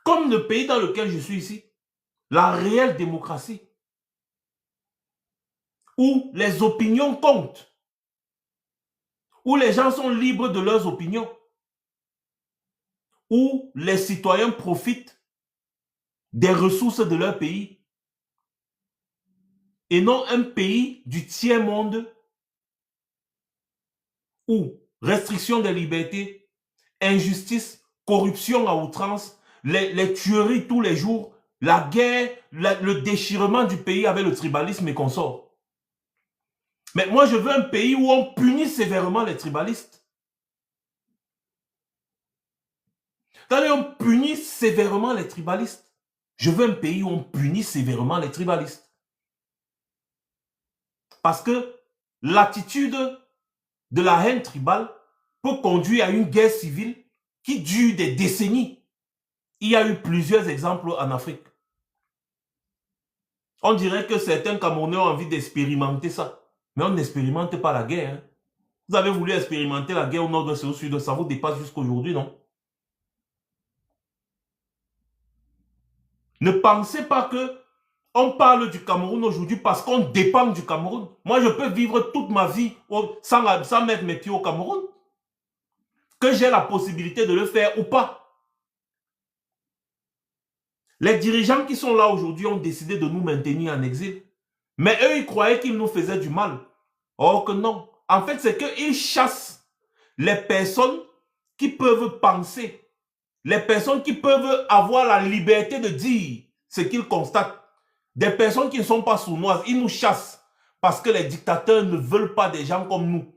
Comme le pays dans lequel je suis ici. La réelle démocratie. Où les opinions comptent. Où les gens sont libres de leurs opinions. Où les citoyens profitent des ressources de leur pays. Et non un pays du tiers-monde où restriction des libertés, injustice, corruption à outrance, les tueries tous les jours, la guerre, le déchirement du pays avec le tribalisme et consorts. Mais moi, je veux un pays où on punit sévèrement les tribalistes. C'est-à-dire on punit sévèrement les tribalistes. Je veux un pays où on punit sévèrement les tribalistes. Parce que l'attitude de la haine tribale peut conduire à une guerre civile qui dure des décennies. Il y a eu plusieurs exemples en Afrique. On dirait que certains Camerounais ont envie d'expérimenter ça. Mais on n'expérimente pas la guerre. Hein. Vous avez voulu expérimenter la guerre au nord et au sud, ça vous dépasse jusqu'aujourd'hui, non? Ne pensez pas que on parle du Cameroun aujourd'hui parce qu'on dépend du Cameroun. Moi, je peux vivre toute ma vie sans mettre mes pieds au Cameroun. Que j'ai la possibilité de le faire ou pas. Les dirigeants qui sont là aujourd'hui ont décidé de nous maintenir en exil. Mais eux, ils croyaient qu'ils nous faisaient du mal. Or que non. En fait, c'est qu'ils chassent les personnes qui peuvent penser. Les personnes qui peuvent avoir la liberté de dire ce qu'ils constatent. Des personnes qui ne sont pas sournoises, ils nous chassent parce que les dictateurs ne veulent pas des gens comme nous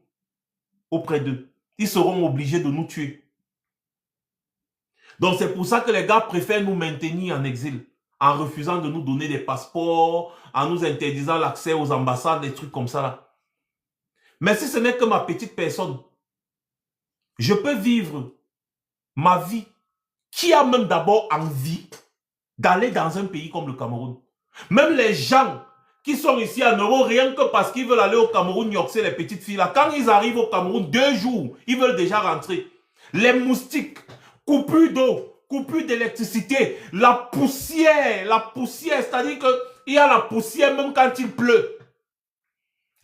auprès d'eux. Ils seront obligés de nous tuer. Donc c'est pour ça que les gars préfèrent nous maintenir en exil, en refusant de nous donner des passeports, en nous interdisant l'accès aux ambassades, des trucs comme ça là. Mais si ce n'est que ma petite personne, je peux vivre ma vie. Qui a même d'abord envie d'aller dans un pays comme le Cameroun? Même les gens qui sont ici en Europe, rien que parce qu'ils veulent aller au Cameroun, yoxer les petites filles là, quand ils arrivent au Cameroun, 2 jours, ils veulent déjà rentrer. Les moustiques, coupure d'eau, coupure d'électricité, la poussière, c'est-à-dire qu'il y a la poussière même quand il pleut.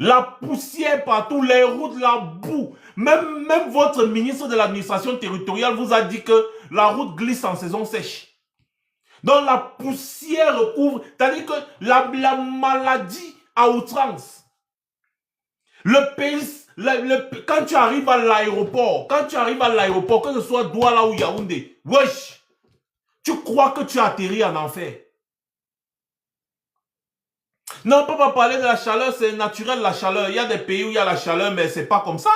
La poussière partout, les routes, la boue. Même votre ministre de l'administration territoriale vous a dit que la route glisse en saison sèche. Donc la poussière recouvre, c'est-à-dire que la maladie à outrance. Le pays, quand tu arrives à l'aéroport, que ce soit Douala ou Yaoundé, wesh, tu crois que tu atterris en enfer. Non, on ne peut pas parler de la chaleur, c'est naturel la chaleur. Il y a des pays où il y a la chaleur, mais c'est pas comme ça.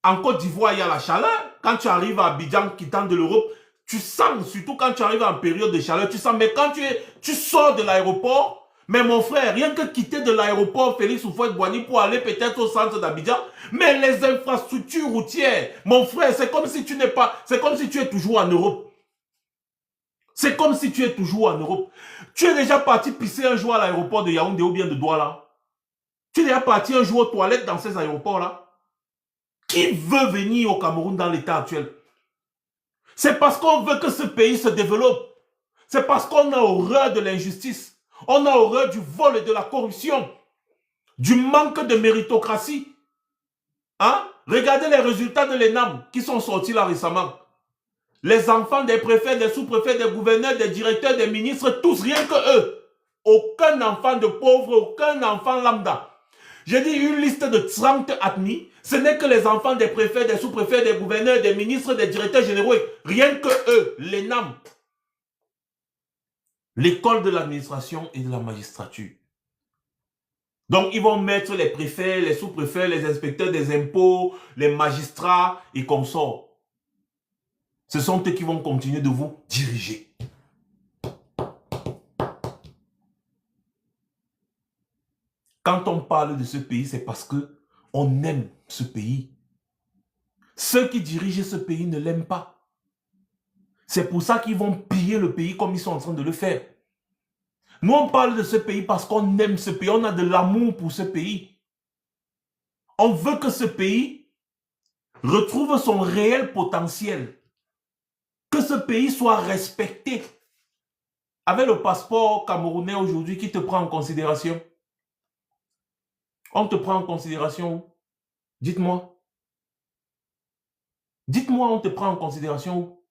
En Côte d'Ivoire, il y a la chaleur. Quand tu arrives à Abidjan, quittant de l'Europe, tu sens, surtout quand tu arrives en période de chaleur, tu sens, mais quand tu sors de l'aéroport, mais mon frère, rien que quitter de l'aéroport Félix Houphouët-Boigny pour aller peut-être au centre d'Abidjan, mais les infrastructures routières, mon frère, c'est comme si tu n'es pas, c'est comme si tu es toujours en Europe. C'est comme si tu es toujours en Europe. Tu es déjà parti pisser un jour à l'aéroport de Yaoundé ou bien de Douala. Tu es déjà parti un jour aux toilettes dans ces aéroports-là. Qui veut venir au Cameroun dans l'état actuel? C'est parce qu'on veut que ce pays se développe. C'est parce qu'on a horreur de l'injustice. On a horreur du vol et de la corruption. Du manque de méritocratie. Hein? Regardez les résultats de l'ENAM qui sont sortis là récemment. Les enfants des préfets, des sous-préfets, des gouverneurs, des directeurs, des ministres, tous rien que eux Aucun enfant de pauvre, aucun enfant lambda. J'ai dit une liste de 30 ethnies. Ce n'est que les enfants des préfets, des sous-préfets, des gouverneurs, des ministres, des directeurs généraux. Rien que eux, l'ENAM. L'école de l'administration et de la magistrature. Donc, ils vont mettre les préfets, les sous-préfets, les inspecteurs des impôts, les magistrats et consorts. Ce sont eux qui vont continuer de vous diriger. Quand on parle de ce pays, c'est parce que on aime ce pays. Ceux qui dirigent ce pays ne l'aiment pas. C'est pour ça qu'ils vont piller le pays comme ils sont en train de le faire. Nous, on parle de ce pays parce qu'on aime ce pays. On a de l'amour pour ce pays. On veut que ce pays retrouve son réel potentiel. Que ce pays soit respecté. Avec le passeport camerounais aujourd'hui, qui te prend en considération? On te prend en considération où? Dites-moi. Dites-moi, on te prend en considération où?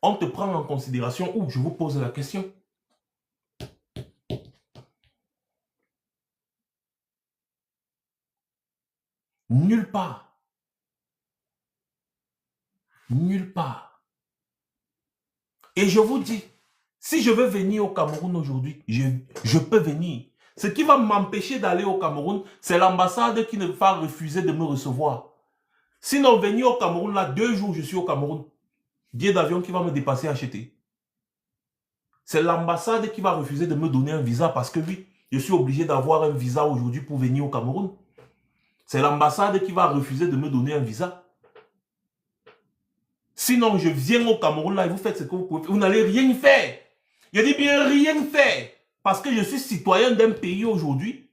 On te prend en considération où? Je vous pose la question. Nulle part. Nulle part. Et je vous dis, si je veux venir au Cameroun aujourd'hui, je peux venir. Ce qui va m'empêcher d'aller au Cameroun, c'est l'ambassade qui ne va refuser de me recevoir. Sinon, venir au Cameroun, là, 2 jours, je suis au Cameroun. Billet d'avion qui va me dépasser acheter. C'est l'ambassade qui va refuser de me donner un visa parce que oui, je suis obligé d'avoir un visa aujourd'hui pour venir au Cameroun. C'est l'ambassade qui va refuser de me donner un visa. Sinon, je viens au Cameroun là et vous faites ce que vous pouvez. Vous n'allez rien faire. Je dis bien rien faire. Parce que je suis citoyen d'un pays aujourd'hui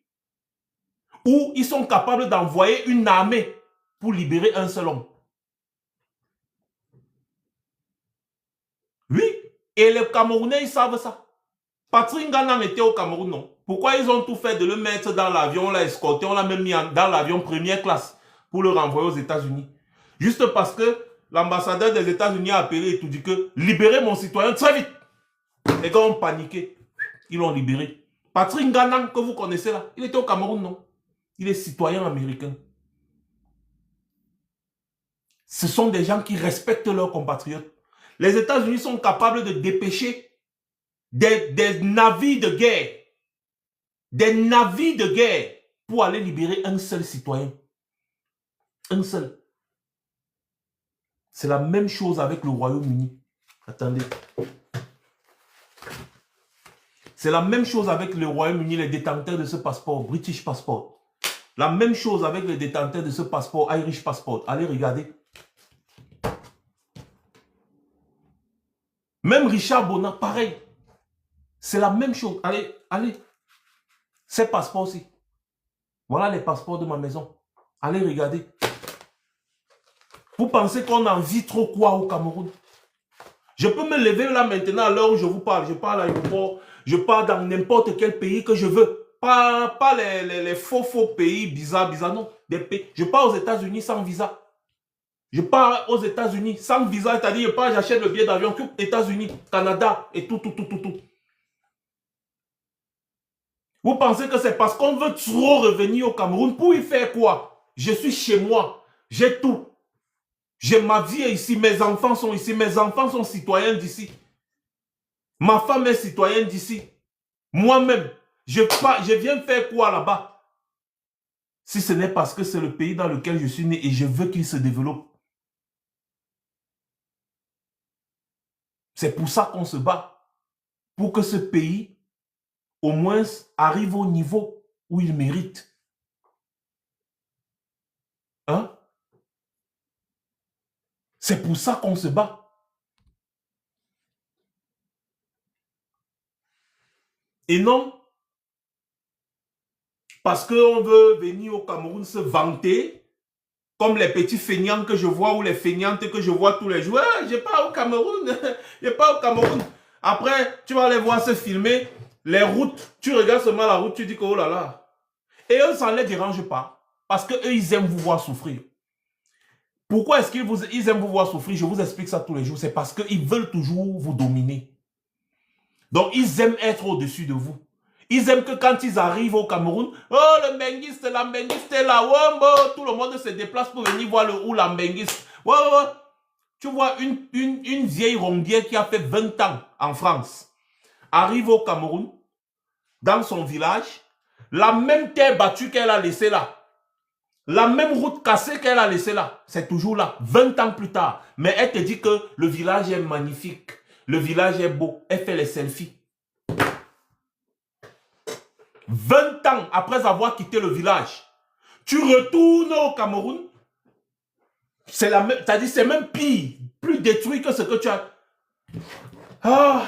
où ils sont capables d'envoyer une armée pour libérer un seul homme. Oui. Et les Camerounais, ils savent ça. Patrick Nganam était au Cameroun, non? Pourquoi ils ont tout fait de le mettre dans l'avion, on l'a escorté, on l'a même mis dans l'avion première classe pour le renvoyer aux États-Unis? Juste parce que l'ambassadeur des États-Unis a appelé et tout dit que libérez mon citoyen très vite. Les gars ont paniqué. Ils l'ont libéré. Patrick Nganam, que vous connaissez là, il était au Cameroun, non? Il est citoyen américain. Ce sont des gens qui respectent leurs compatriotes. Les États-Unis sont capables de dépêcher des navires de guerre. Des navires de guerre pour aller libérer un seul citoyen. Un seul. C'est la même chose avec le Royaume-Uni. Attendez. C'est la même chose avec le Royaume-Uni, les détenteurs de ce passeport, British Passport. La même chose avec les détenteurs de ce passeport, Irish Passport. Allez regarder. Même Richard Bona, pareil. C'est la même chose. Allez, allez. Ces passeports-ci. Voilà les passeports de ma maison. Allez regarder. Vous pensez qu'on en vit trop quoi au Cameroun? Je peux me lever là maintenant à l'heure où je vous parle. Je parle à l'aéroport. Je pars dans n'importe quel pays que je veux. Pas les faux pays bizarres, non. Des pays. Je pars aux États-Unis sans visa. Je pars aux États-Unis sans visa. C'est-à-dire, je pars, j'achète le billet d'avion. États-Unis, Canada et tout. Vous pensez que c'est parce qu'on veut trop revenir au Cameroun pour y faire quoi? Je suis chez moi. J'ai tout. J'ai ma vie ici. Mes enfants sont ici. Mes enfants sont citoyens d'ici. Ma femme est citoyenne d'ici. Moi-même, je viens faire quoi là-bas? Si ce n'est parce que c'est le pays dans lequel je suis né et je veux qu'il se développe. C'est pour ça qu'on se bat. Pour que ce pays, au moins, arrive au niveau où il mérite. Hein? C'est pour ça qu'on se bat. Et non, parce qu'on veut venir au Cameroun se vanter, comme les petits feignants que je vois ou les feignantes que je vois tous les jours. Ah, je pars au Cameroun, je pars au Cameroun. Après, tu vas aller voir se filmer, les routes, tu regardes seulement la route, tu dis que oh là là. Et eux, ça ne les dérange pas, parce qu'eux, ils aiment vous voir souffrir. Pourquoi est-ce qu'ils aiment vous voir souffrir? Je vous explique ça tous les jours. C'est parce qu'ils veulent toujours vous dominer. Donc, ils aiment être au-dessus de vous. Ils aiment que quand ils arrivent au Cameroun, oh, le Menguiste, la Menguiste est là, ouais, tout le monde se déplace pour venir voir la Menguiste. Ouais. Tu vois, une vieille rondière qui a fait 20 ans en France, arrive au Cameroun, dans son village, la même terre battue qu'elle a laissée là, la même route cassée qu'elle a laissée là, c'est toujours là, 20 ans plus tard. Mais elle te dit que le village est magnifique, le village est beau, elle fait les selfies. 20 ans après avoir quitté le village, tu retournes au Cameroun, c'est même pire, plus détruit que ce que tu as. Ah,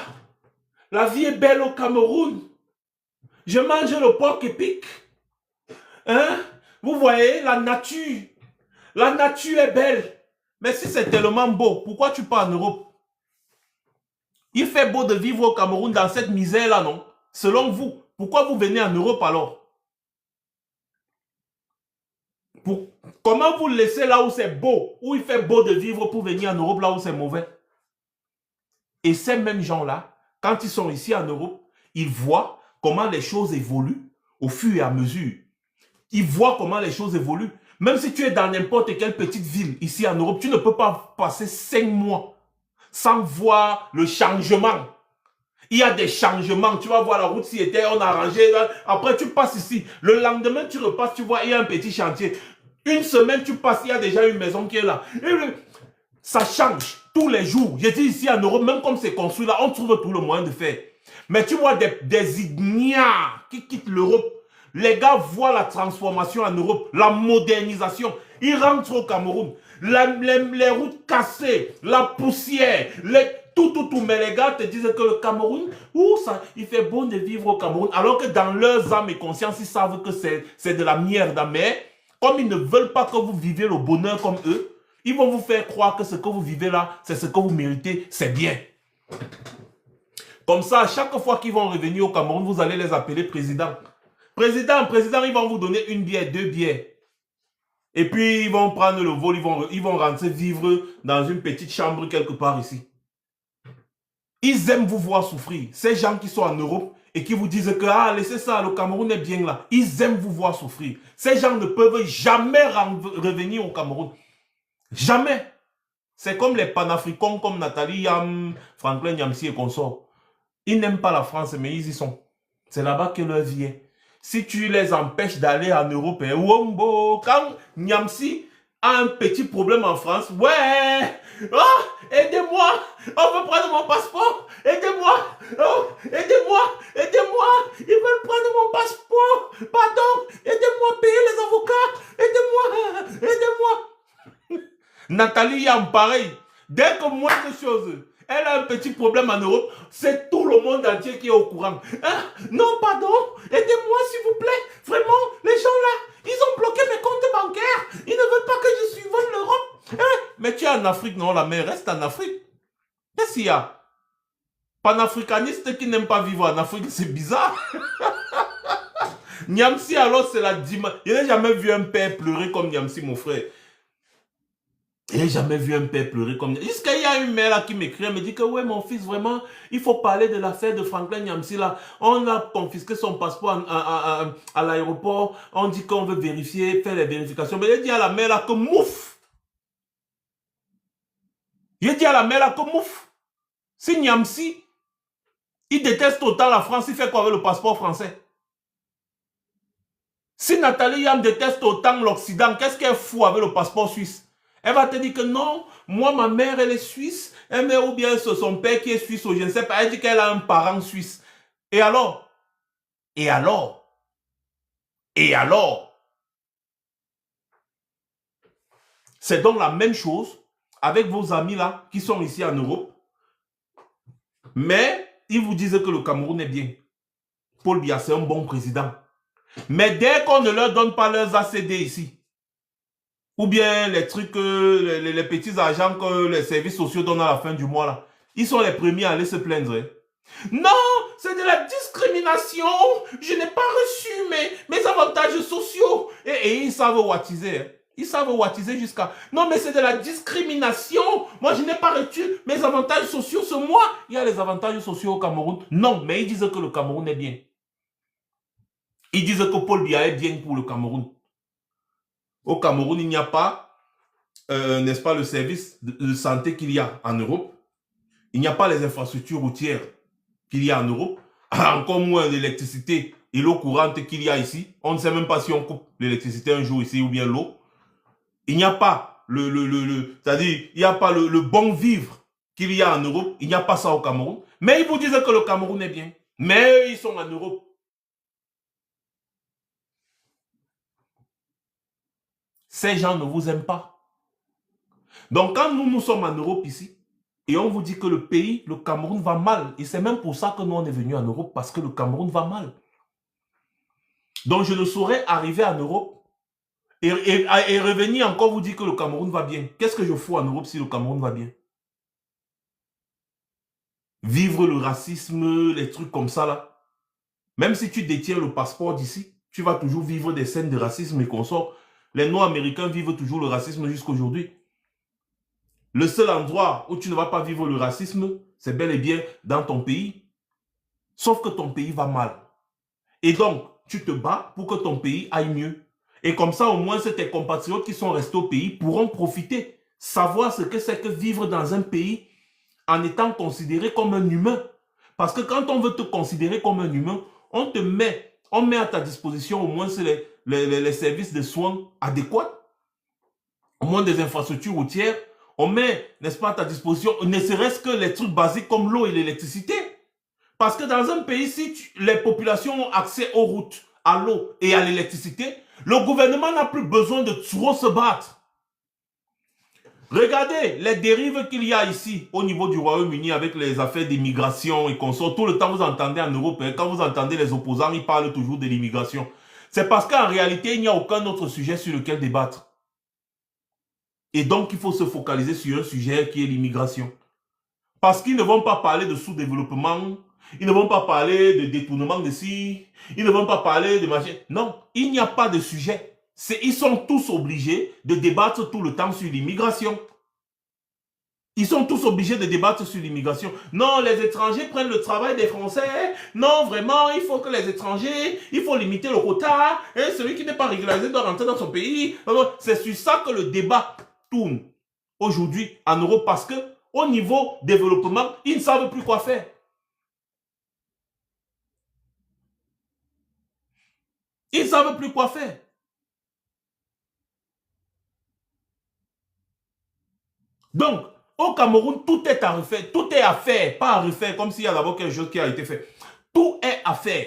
la vie est belle au Cameroun. Je mange le porc épic. Hein? Vous voyez, la nature est belle. Mais si c'est tellement beau, pourquoi tu pars en Europe? Il fait beau de vivre au Cameroun dans cette misère-là, non? Selon vous, pourquoi vous venez en Europe alors? Comment vous laissez là où c'est beau, où il fait beau de vivre pour venir en Europe là où c'est mauvais? Et ces mêmes gens-là, quand ils sont ici en Europe, ils voient comment les choses évoluent au fur et à mesure. Ils voient comment les choses évoluent. Même si tu es dans n'importe quelle petite ville ici en Europe, tu ne peux pas passer 5 mois sans voir le changement. Il y a des changements. Tu vas voir la route s'y était, on a arrangé. Après, tu passes ici. Le lendemain, tu repasses, tu vois, il y a un petit chantier. Une semaine, tu passes, il y a déjà une maison qui est là. Ça change tous les jours. J'ai dit ici en Europe, même comme c'est construit là, on trouve tout le moyen de faire. Mais tu vois des ignares qui quittent l'Europe. Les gars voient la transformation en Europe, la modernisation. Ils rentrent au Cameroun. Les routes cassées, la poussière, tout. Mais les gars te disent que le Cameroun, il fait bon de vivre au Cameroun. Alors que dans leurs âmes et conscience, ils savent que c'est de la merde. Mais comme ils ne veulent pas que vous viviez le bonheur comme eux, ils vont vous faire croire que ce que vous vivez là, c'est ce que vous méritez, c'est bien. Comme ça, à chaque fois qu'ils vont revenir au Cameroun, vous allez les appeler président. Président, ils vont vous donner une bière, 2 bières. Et puis, ils vont prendre le vol, ils vont rentrer vivre dans une petite chambre quelque part ici. Ils aiment vous voir souffrir. Ces gens qui sont en Europe et qui vous disent que, laissez ça, le Cameroun est bien là. Ils aiment vous voir souffrir. Ces gens ne peuvent jamais revenir au Cameroun. Jamais. C'est comme les panafricains comme Nathalie Yam, Franklin Nyamsi et consorts. Ils n'aiment pas la France, mais ils y sont. C'est là-bas que leur vie est. Si tu les empêches d'aller en Europe, quand Nyamsi a un petit problème en France, ouais, oh, aidez-moi, on veut prendre mon passeport, aidez-moi, oh, aidez-moi, ils veulent prendre mon passeport, pardon, aidez-moi, payer les avocats, aidez-moi. Nathalie Yam, pareil, dès que moi de choses, elle a un petit problème en Europe, c'est tout le monde entier qui est au courant. Hein? Non, pardon, aidez-moi s'il vous plaît. Vraiment, les gens là, ils ont bloqué mes comptes bancaires. Ils ne veulent pas que je suive l'Europe. Hein? Mais tu es en Afrique, non, la mère reste en Afrique. Qu'est-ce qu'il y a? Panafricaniste qui n'aime pas vivre en Afrique, c'est bizarre. Nyamsi, alors, c'est la dimanche. Je n'ai jamais vu un père pleurer comme Nyamsi, mon frère. Je n'ai jamais vu un père pleurer comme... Jusqu'à il y a une mère là qui m'écrit, elle me dit que ouais mon fils, vraiment, il faut parler de l'affaire de Franklin Nyamsi là. On a confisqué son passeport à l'aéroport, on dit qu'on veut vérifier, faire les vérifications. Mais il dit à la mère là que mouf. Il dit à la mère là que mouf. Si Nyamsi, il déteste autant la France, il fait quoi avec le passeport français? Si Nathalie Yam déteste autant l'Occident, qu'est-ce qu'elle fout avec le passeport suisse? Elle va te dire que non, moi ma mère elle est suisse, ou bien c'est son père qui est suisse, ou je ne sais pas, elle dit qu'elle a un parent suisse. Et alors? Et alors? Et alors? C'est donc la même chose avec vos amis là, qui sont ici en Europe, mais ils vous disent que le Cameroun est bien. Paul Biya, c'est un bon président. Mais dès qu'on ne leur donne pas leurs ACD ici, ou bien les trucs, les petits argents que les services sociaux donnent à la fin du mois, là, ils sont les premiers à aller se plaindre. Non, c'est de la discrimination. Je n'ai pas reçu mes avantages sociaux. Et ils savent wattiser. Ils savent wattiser jusqu'à... Non, mais c'est de la discrimination. Moi, je n'ai pas reçu mes avantages sociaux. C'est moi. Il y a les avantages sociaux au Cameroun. Non, mais ils disent que le Cameroun est bien. Ils disent que Paul Biya est bien pour le Cameroun. Au Cameroun, il n'y a pas, n'est-ce pas, le service de santé qu'il y a en Europe. Il n'y a pas les infrastructures routières qu'il y a en Europe. Encore moins l'électricité et l'eau courante qu'il y a ici. On ne sait même pas si on coupe l'électricité un jour ici ou bien l'eau. Il n'y a pas c'est-à-dire, il n'y a pas le bon vivre qu'il y a en Europe. Il n'y a pas ça au Cameroun. Mais ils vous disent que le Cameroun est bien. Mais eux, ils sont en Europe. Ces gens ne vous aiment pas. Donc, quand nous sommes en Europe ici, et on vous dit que le pays, le Cameroun va mal, et c'est même pour ça que nous, on est venus en Europe, parce que le Cameroun va mal. Donc, je ne saurais arriver en Europe et revenir encore vous dire que le Cameroun va bien. Qu'est-ce que je fous en Europe si le Cameroun va bien? Vivre le racisme, les trucs comme ça là. Même si tu détiens le passeport d'ici, tu vas toujours vivre des scènes de racisme et consorts. Les Noirs américains vivent toujours le racisme jusqu'à aujourd'hui. Le seul endroit où tu ne vas pas vivre le racisme, c'est bel et bien dans ton pays. Sauf que ton pays va mal. Et donc, tu te bats pour que ton pays aille mieux. Et comme ça, au moins, tes compatriotes qui sont restés au pays pourront profiter, savoir ce que c'est que vivre dans un pays en étant considéré comme un humain. Parce que quand on veut te considérer comme un humain, on met à ta disposition au moins les services de soins adéquats, au moins des infrastructures routières, on met, n'est-ce pas, à ta disposition, ne serait-ce que les trucs basiques comme l'eau et l'électricité. Parce que dans un pays, si les populations ont accès aux routes, à l'eau et à l'électricité, le gouvernement n'a plus besoin de trop se battre. Regardez les dérives qu'il y a ici au niveau du Royaume-Uni avec les affaires d'immigration et consorts. Tout le temps, vous entendez en Europe, quand vous entendez les opposants, ils parlent toujours de l'immigration. C'est parce qu'en réalité, il n'y a aucun autre sujet sur lequel débattre. Et donc, il faut se focaliser sur un sujet qui est l'immigration. Parce qu'ils ne vont pas parler de sous-développement, ils ne vont pas parler de détournement de ci, ils ne vont pas parler de machin. Non, il n'y a pas de sujet. Ils sont tous obligés de débattre tout le temps sur l'immigration. Ils sont tous obligés de débattre sur l'immigration. Non, les étrangers prennent le travail des Français. Non, vraiment, il faut que les étrangers, il faut limiter le quota. Et celui qui n'est pas régularisé doit rentrer dans son pays. C'est sur ça que le débat tourne aujourd'hui en Europe parce que au niveau développement, ils ne savent plus quoi faire. Ils ne savent plus quoi faire. Donc, au Cameroun, tout est à refaire. Tout est à faire. Pas à refaire, comme s'il y a d'abord quelque chose qui a été fait. Tout est à faire.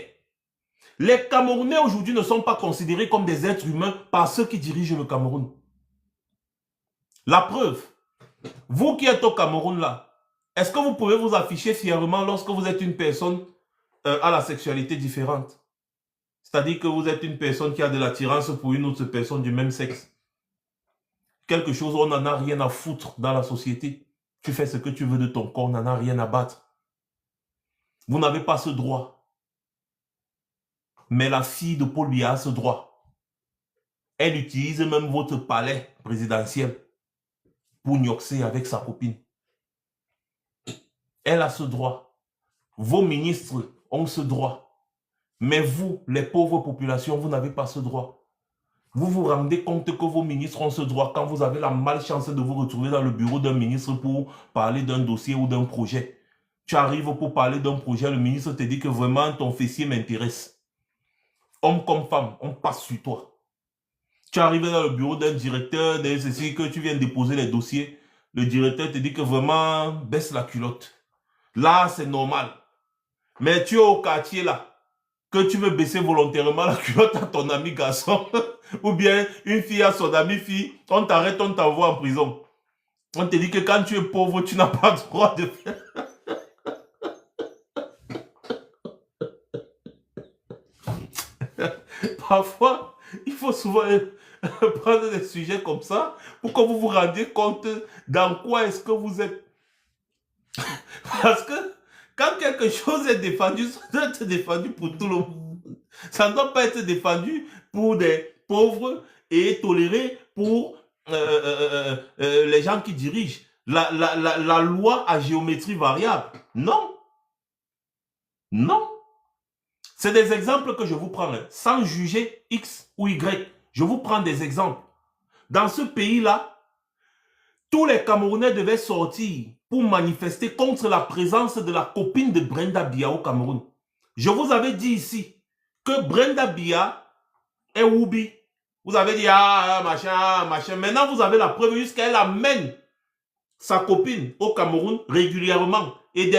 Les Camerounais aujourd'hui ne sont pas considérés comme des êtres humains par ceux qui dirigent le Cameroun. La preuve, vous qui êtes au Cameroun là, est-ce que vous pouvez vous afficher fièrement lorsque vous êtes une personne à la sexualité différente? C'est-à-dire que vous êtes une personne qui a de l'attirance pour une autre personne du même sexe. Quelque chose, on n'en a rien à foutre dans la société. Tu fais ce que tu veux de ton corps, on n'en a rien à battre. Vous n'avez pas ce droit. Mais la fille de Paul Biya a ce droit. Elle utilise même votre palais présidentiel pour gnoxer avec sa copine. Elle a ce droit. Vos ministres ont ce droit. Mais vous, les pauvres populations, vous n'avez pas ce droit. Vous vous rendez compte que vos ministres ont ce droit quand vous avez la malchance de vous retrouver dans le bureau d'un ministre pour parler d'un dossier ou d'un projet. Tu arrives pour parler d'un projet, le ministre te dit que vraiment ton fessier m'intéresse. Homme comme femme, on passe sur toi. Tu arrives dans le bureau d'un directeur, de ceci, que tu viens déposer les dossiers. Le directeur te dit que vraiment, baisse la culotte. Là, c'est normal. Mais tu es au quartier là, que tu veux baisser volontairement la culotte à ton ami garçon, ou bien une fille à son ami fille, on t'arrête, on t'envoie en prison. On te dit que quand tu es pauvre, tu n'as pas le droit de faire. Parfois, il faut souvent prendre des sujets comme ça pour que vous vous rendiez compte dans quoi est-ce que vous êtes. Parce que quand quelque chose est défendu, ça doit être défendu pour tout le monde. Ça ne doit pas être défendu pour des pauvres et toléré pour les gens qui dirigent. La loi à géométrie variable. Non. Non. C'est des exemples que je vous prends, hein, sans juger X ou Y. Je vous prends des exemples. Dans ce pays-là, tous les Camerounais devaient sortir pour manifester contre la présence de la copine de Brenda Biya au Cameroun. Je vous avais dit ici que Brenda Biya est Woubi. Vous avez dit, ah, machin. Maintenant, vous avez la preuve jusqu'elle amène sa copine au Cameroun régulièrement. Et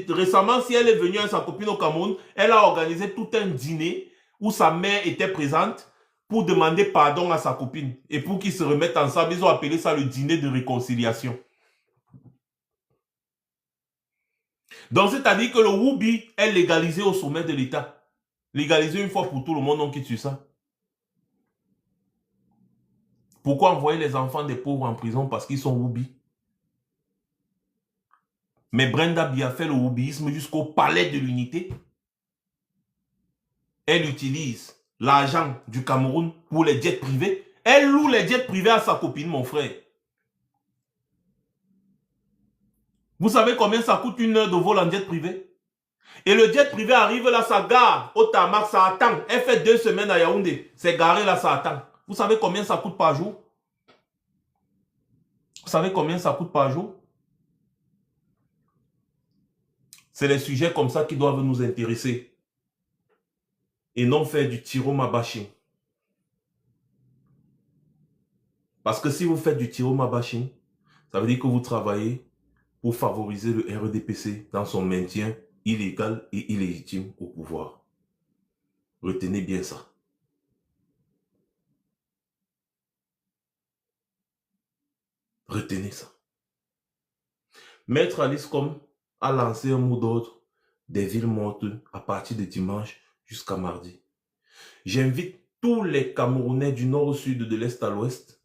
récemment, si elle est venue avec sa copine au Cameroun, elle a organisé tout un dîner où sa mère était présente pour demander pardon à sa copine et pour qu'ils se remettent ensemble. Ils ont appelé ça le dîner de réconciliation. Donc, c'est-à-dire que le Woubi est légalisé au sommet de l'État. Légalisé une fois pour tout le monde, on quitte sur ça. Pourquoi envoyer les enfants des pauvres en prison? Parce qu'ils sont Woubi. Mais Brenda Biya fait le woubiisme jusqu'au palais de l'unité. Elle utilise l'argent du Cameroun pour les jets privés. Elle loue les jets privés à sa copine, mon frère. Vous savez combien ça coûte une heure de vol en jet privé? Et le jet privé arrive là, ça gare au tarmac, ça attend. Elle fait 2 semaines à Yaoundé. C'est garé là, ça attend. Vous savez combien ça coûte par jour? Vous savez combien ça coûte par jour? C'est les sujets comme ça qui doivent nous intéresser. Et non faire du tiroma bashing. Parce que si vous faites du tiroma bashing, ça veut dire que vous travaillez pour favoriser le RDPC dans son maintien illégal et illégitime au pouvoir. Retenez bien ça. Retenez ça. Maître Alice Com a lancé un mot d'ordre des villes mortes à partir de dimanche jusqu'à mardi. J'invite tous les Camerounais du nord au sud, de l'est à l'ouest,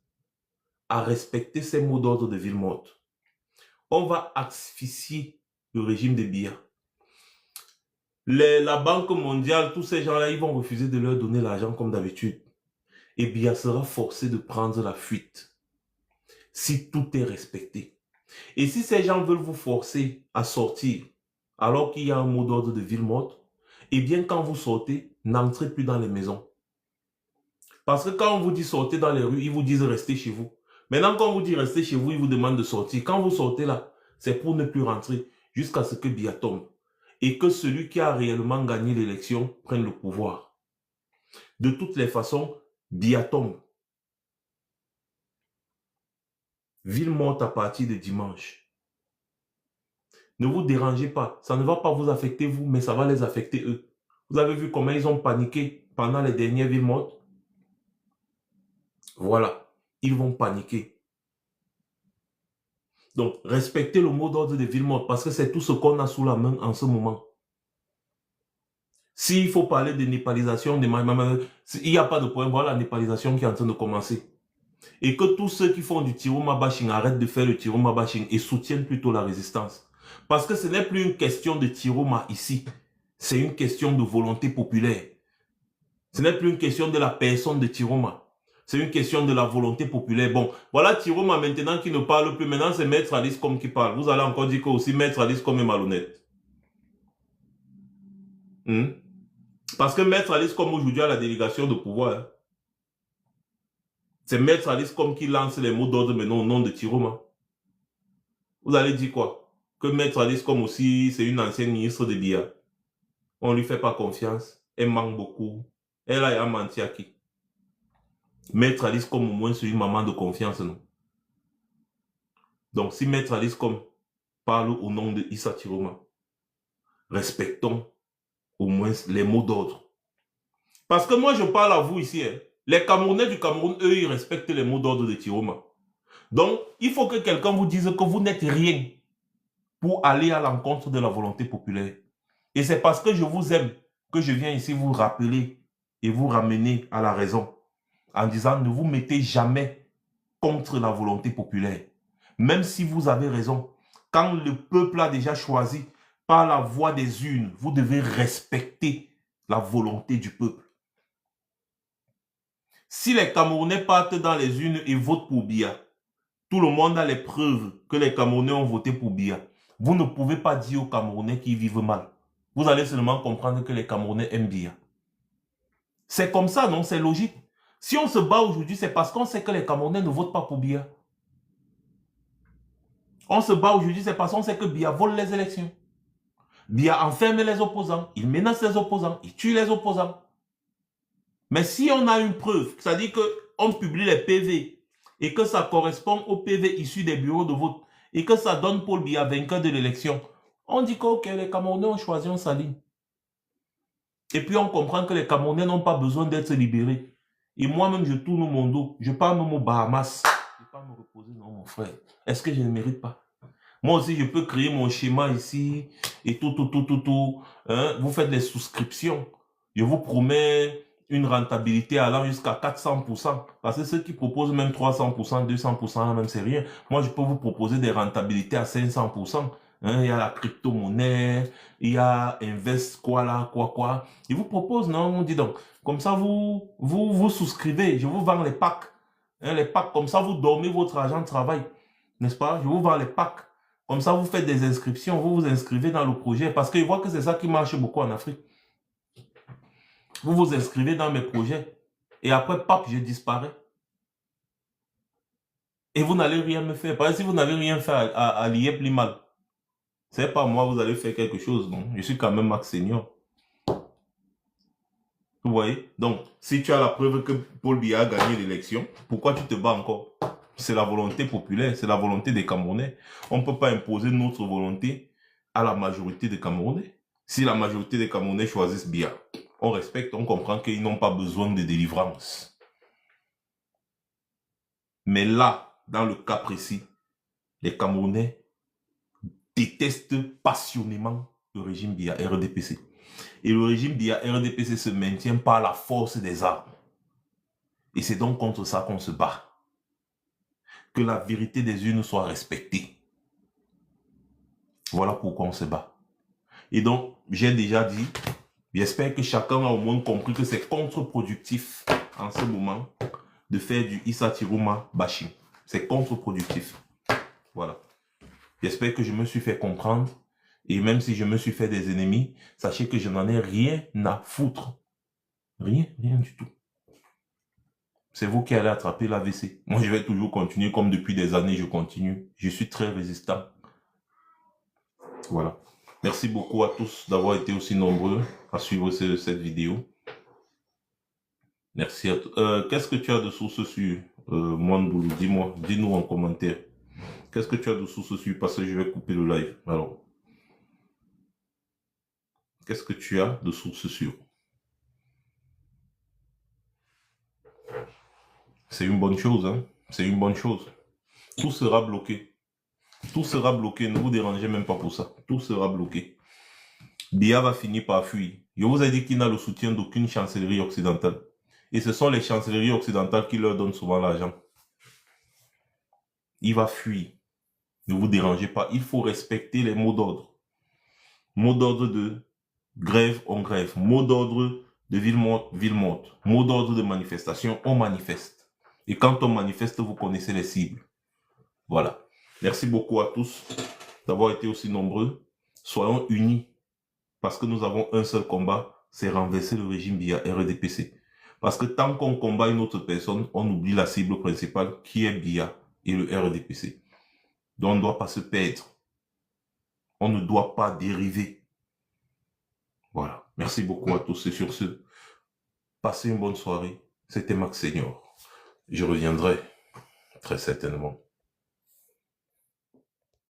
à respecter ces mots d'ordre de villes mortes. On va asphyxier le régime de Biya. La Banque mondiale, tous ces gens-là, ils vont refuser de leur donner l'argent comme d'habitude. Et Biya sera forcé de prendre la fuite. Si tout est respecté. Et si ces gens veulent vous forcer à sortir, alors qu'il y a un mot d'ordre de ville morte, eh bien quand vous sortez, n'entrez plus dans les maisons. Parce que quand on vous dit sortez dans les rues, ils vous disent restez chez vous. Maintenant, quand on vous dit restez chez vous, ils vous demandent de sortir. Quand vous sortez là, c'est pour ne plus rentrer jusqu'à ce que Biya tombe. Et que celui qui a réellement gagné l'élection prenne le pouvoir. De toutes les façons, Biya tombe. Ville morte à partir de dimanche. Ne vous dérangez pas. Ça ne va pas vous affecter vous, mais ça va les affecter eux. Vous avez vu comment ils ont paniqué pendant les dernières villes mortes? Voilà. Ils vont paniquer. Donc, respectez le mot d'ordre des villes mortes parce que c'est tout ce qu'on a sous la main en ce moment. S'il faut parler de népalisation, il n'y a pas de problème. Voilà la népalisation qui est en train de commencer. Et que tous ceux qui font du tiroma bashing arrêtent de faire le tiroma bashing et soutiennent plutôt la résistance. Parce que ce n'est plus une question de tiroma ici. C'est une question de volonté populaire. Ce n'est plus une question de la personne de Tiroma. C'est une question de la volonté populaire. Bon, voilà Tiroma maintenant qui ne parle plus. Maintenant, c'est Maître Alice Com qui parle. Vous allez encore dire que aussi Maître Alice Com est malhonnête. Parce que Maître Alice Com aujourd'hui a la délégation de pouvoir. Hein. C'est Maître Alice Com qui lance les mots d'ordre maintenant au nom de Tiroma. Vous allez dire quoi? Que Maître Alice Com aussi, c'est une ancienne ministre de Biya. On ne lui fait pas confiance. Elle manque beaucoup. Elle a menti à qui? Maître Alice Com au moins c'est une maman de confiance, non? Donc si Maître Alice Com parle au nom de Issa Tiroma, respectons au moins les mots d'ordre. Parce que moi je parle à vous ici, hein. Les Camerounais du Cameroun, eux, ils respectent les mots d'ordre de Tiroma. Donc il faut que quelqu'un vous dise que vous n'êtes rien pour aller à l'encontre de la volonté populaire. Et c'est parce que je vous aime que je viens ici vous rappeler et vous ramener à la raison. En disant, ne vous mettez jamais contre la volonté populaire. Même si vous avez raison, quand le peuple a déjà choisi par la voix des urnes, vous devez respecter la volonté du peuple. Si les Camerounais partent dans les urnes et votent pour Biya, tout le monde a les preuves que les Camerounais ont voté pour Biya. Vous ne pouvez pas dire aux Camerounais qu'ils vivent mal. Vous allez seulement comprendre que les Camerounais aiment Biya. C'est comme ça, non? C'est logique. Si on se bat aujourd'hui, c'est parce qu'on sait que les Camerounais ne votent pas pour Biya. On se bat aujourd'hui, c'est parce qu'on sait que Biya vole les élections. Biya enferme les opposants, il menace les opposants, il tue les opposants. Mais si on a une preuve, c'est-à-dire qu'on publie les PV et que ça correspond aux PV issus des bureaux de vote et que ça donne Paul Biya vainqueur de l'élection, on dit que okay, les Camerounais ont choisi, on s'aligne. Et puis on comprend que les Camerounais n'ont pas besoin d'être libérés. Et moi-même, je tourne mon dos. Je pars même aux Bahamas. Je ne vais pas me reposer, non, mon frère. Est-ce que je ne mérite pas? Moi aussi, je peux créer mon schéma ici et tout. Hein? Vous faites des souscriptions. Je vous promets une rentabilité allant jusqu'à 400%. Parce que ceux qui proposent même 300%, 200%, même c'est rien. Moi, je peux vous proposer des rentabilités à 500%. Hein, il y a la crypto-monnaie, il y a Invest quoi là, quoi. Ils vous proposent, non, on dit donc. Comme ça, vous souscrivez. Je vous vends les packs. Hein, les packs, comme ça, vous dormez votre argent de travail. N'est-ce pas? Je vous vends les packs. Comme ça, vous faites des inscriptions, vous vous inscrivez dans le projet. Parce qu'ils voient que c'est ça qui marche beaucoup en Afrique. Vous vous inscrivez dans mes projets. Et après, pap, je disparais. Et vous n'allez rien me faire. Parce que si vous n'avez rien fait à l'IEP Limal, c'est pas moi, vous allez faire quelque chose. Non? Je suis quand même Max Senior. Vous voyez? Donc, si tu as la preuve que Paul Biya a gagné l'élection, pourquoi tu te bats encore? C'est la volonté populaire, c'est la volonté des Camerounais. On ne peut pas imposer notre volonté à la majorité des Camerounais. Si la majorité des Camerounais choisissent Biya, on respecte, on comprend qu'ils n'ont pas besoin de délivrance. Mais là, dans le cas précis, les Camerounais détestent passionnément le régime Biya RDPC. Et le régime Biya RDPC se maintient par la force des armes. Et c'est donc contre ça qu'on se bat. Que la vérité des urnes soit respectée. Voilà pourquoi on se bat. Et donc, j'ai déjà dit, j'espère que chacun a au moins compris que c'est contre-productif en ce moment de faire du Issa Tiruma bashing. C'est contre-productif. Voilà. J'espère que je me suis fait comprendre. Et même si je me suis fait des ennemis, sachez que je n'en ai rien à foutre. Rien du tout. C'est vous qui allez attraper l'AVC. Moi, je vais toujours continuer comme depuis des années, je continue. Je suis très résistant. Voilà. Merci beaucoup à tous d'avoir été aussi nombreux à suivre cette vidéo. Merci à tous. Qu'est-ce que tu as de source sur Mwanboulou? Dis-moi, dis-nous en commentaire. Qu'est-ce que tu as de source sur? Parce que je vais couper le live. Alors, qu'est-ce que tu as de source sur? C'est une bonne chose, hein? C'est une bonne chose. Tout sera bloqué. Tout sera bloqué. Ne vous dérangez même pas pour ça. Tout sera bloqué. Biya va finir par fuir. Je vous ai dit qu'il n'a le soutien d'aucune chancellerie occidentale. Et ce sont les chancelleries occidentales qui leur donnent souvent l'argent. Il va fuir. Ne vous dérangez pas. Il faut respecter les mots d'ordre. Mot d'ordre de grève, on grève. Mot d'ordre de ville monte. Mot d'ordre de manifestation, on manifeste. Et quand on manifeste, vous connaissez les cibles. Voilà. Merci beaucoup à tous d'avoir été aussi nombreux. Soyons unis. Parce que nous avons un seul combat, c'est renverser le régime Biya RDPC. Parce que tant qu'on combat une autre personne, on oublie la cible principale qui est Biya et le RDPC. Donc on ne doit pas se perdre. On ne doit pas dériver. Voilà. Merci beaucoup à tous. Et sur ce, passez une bonne soirée. C'était Max Senior. Je reviendrai très certainement.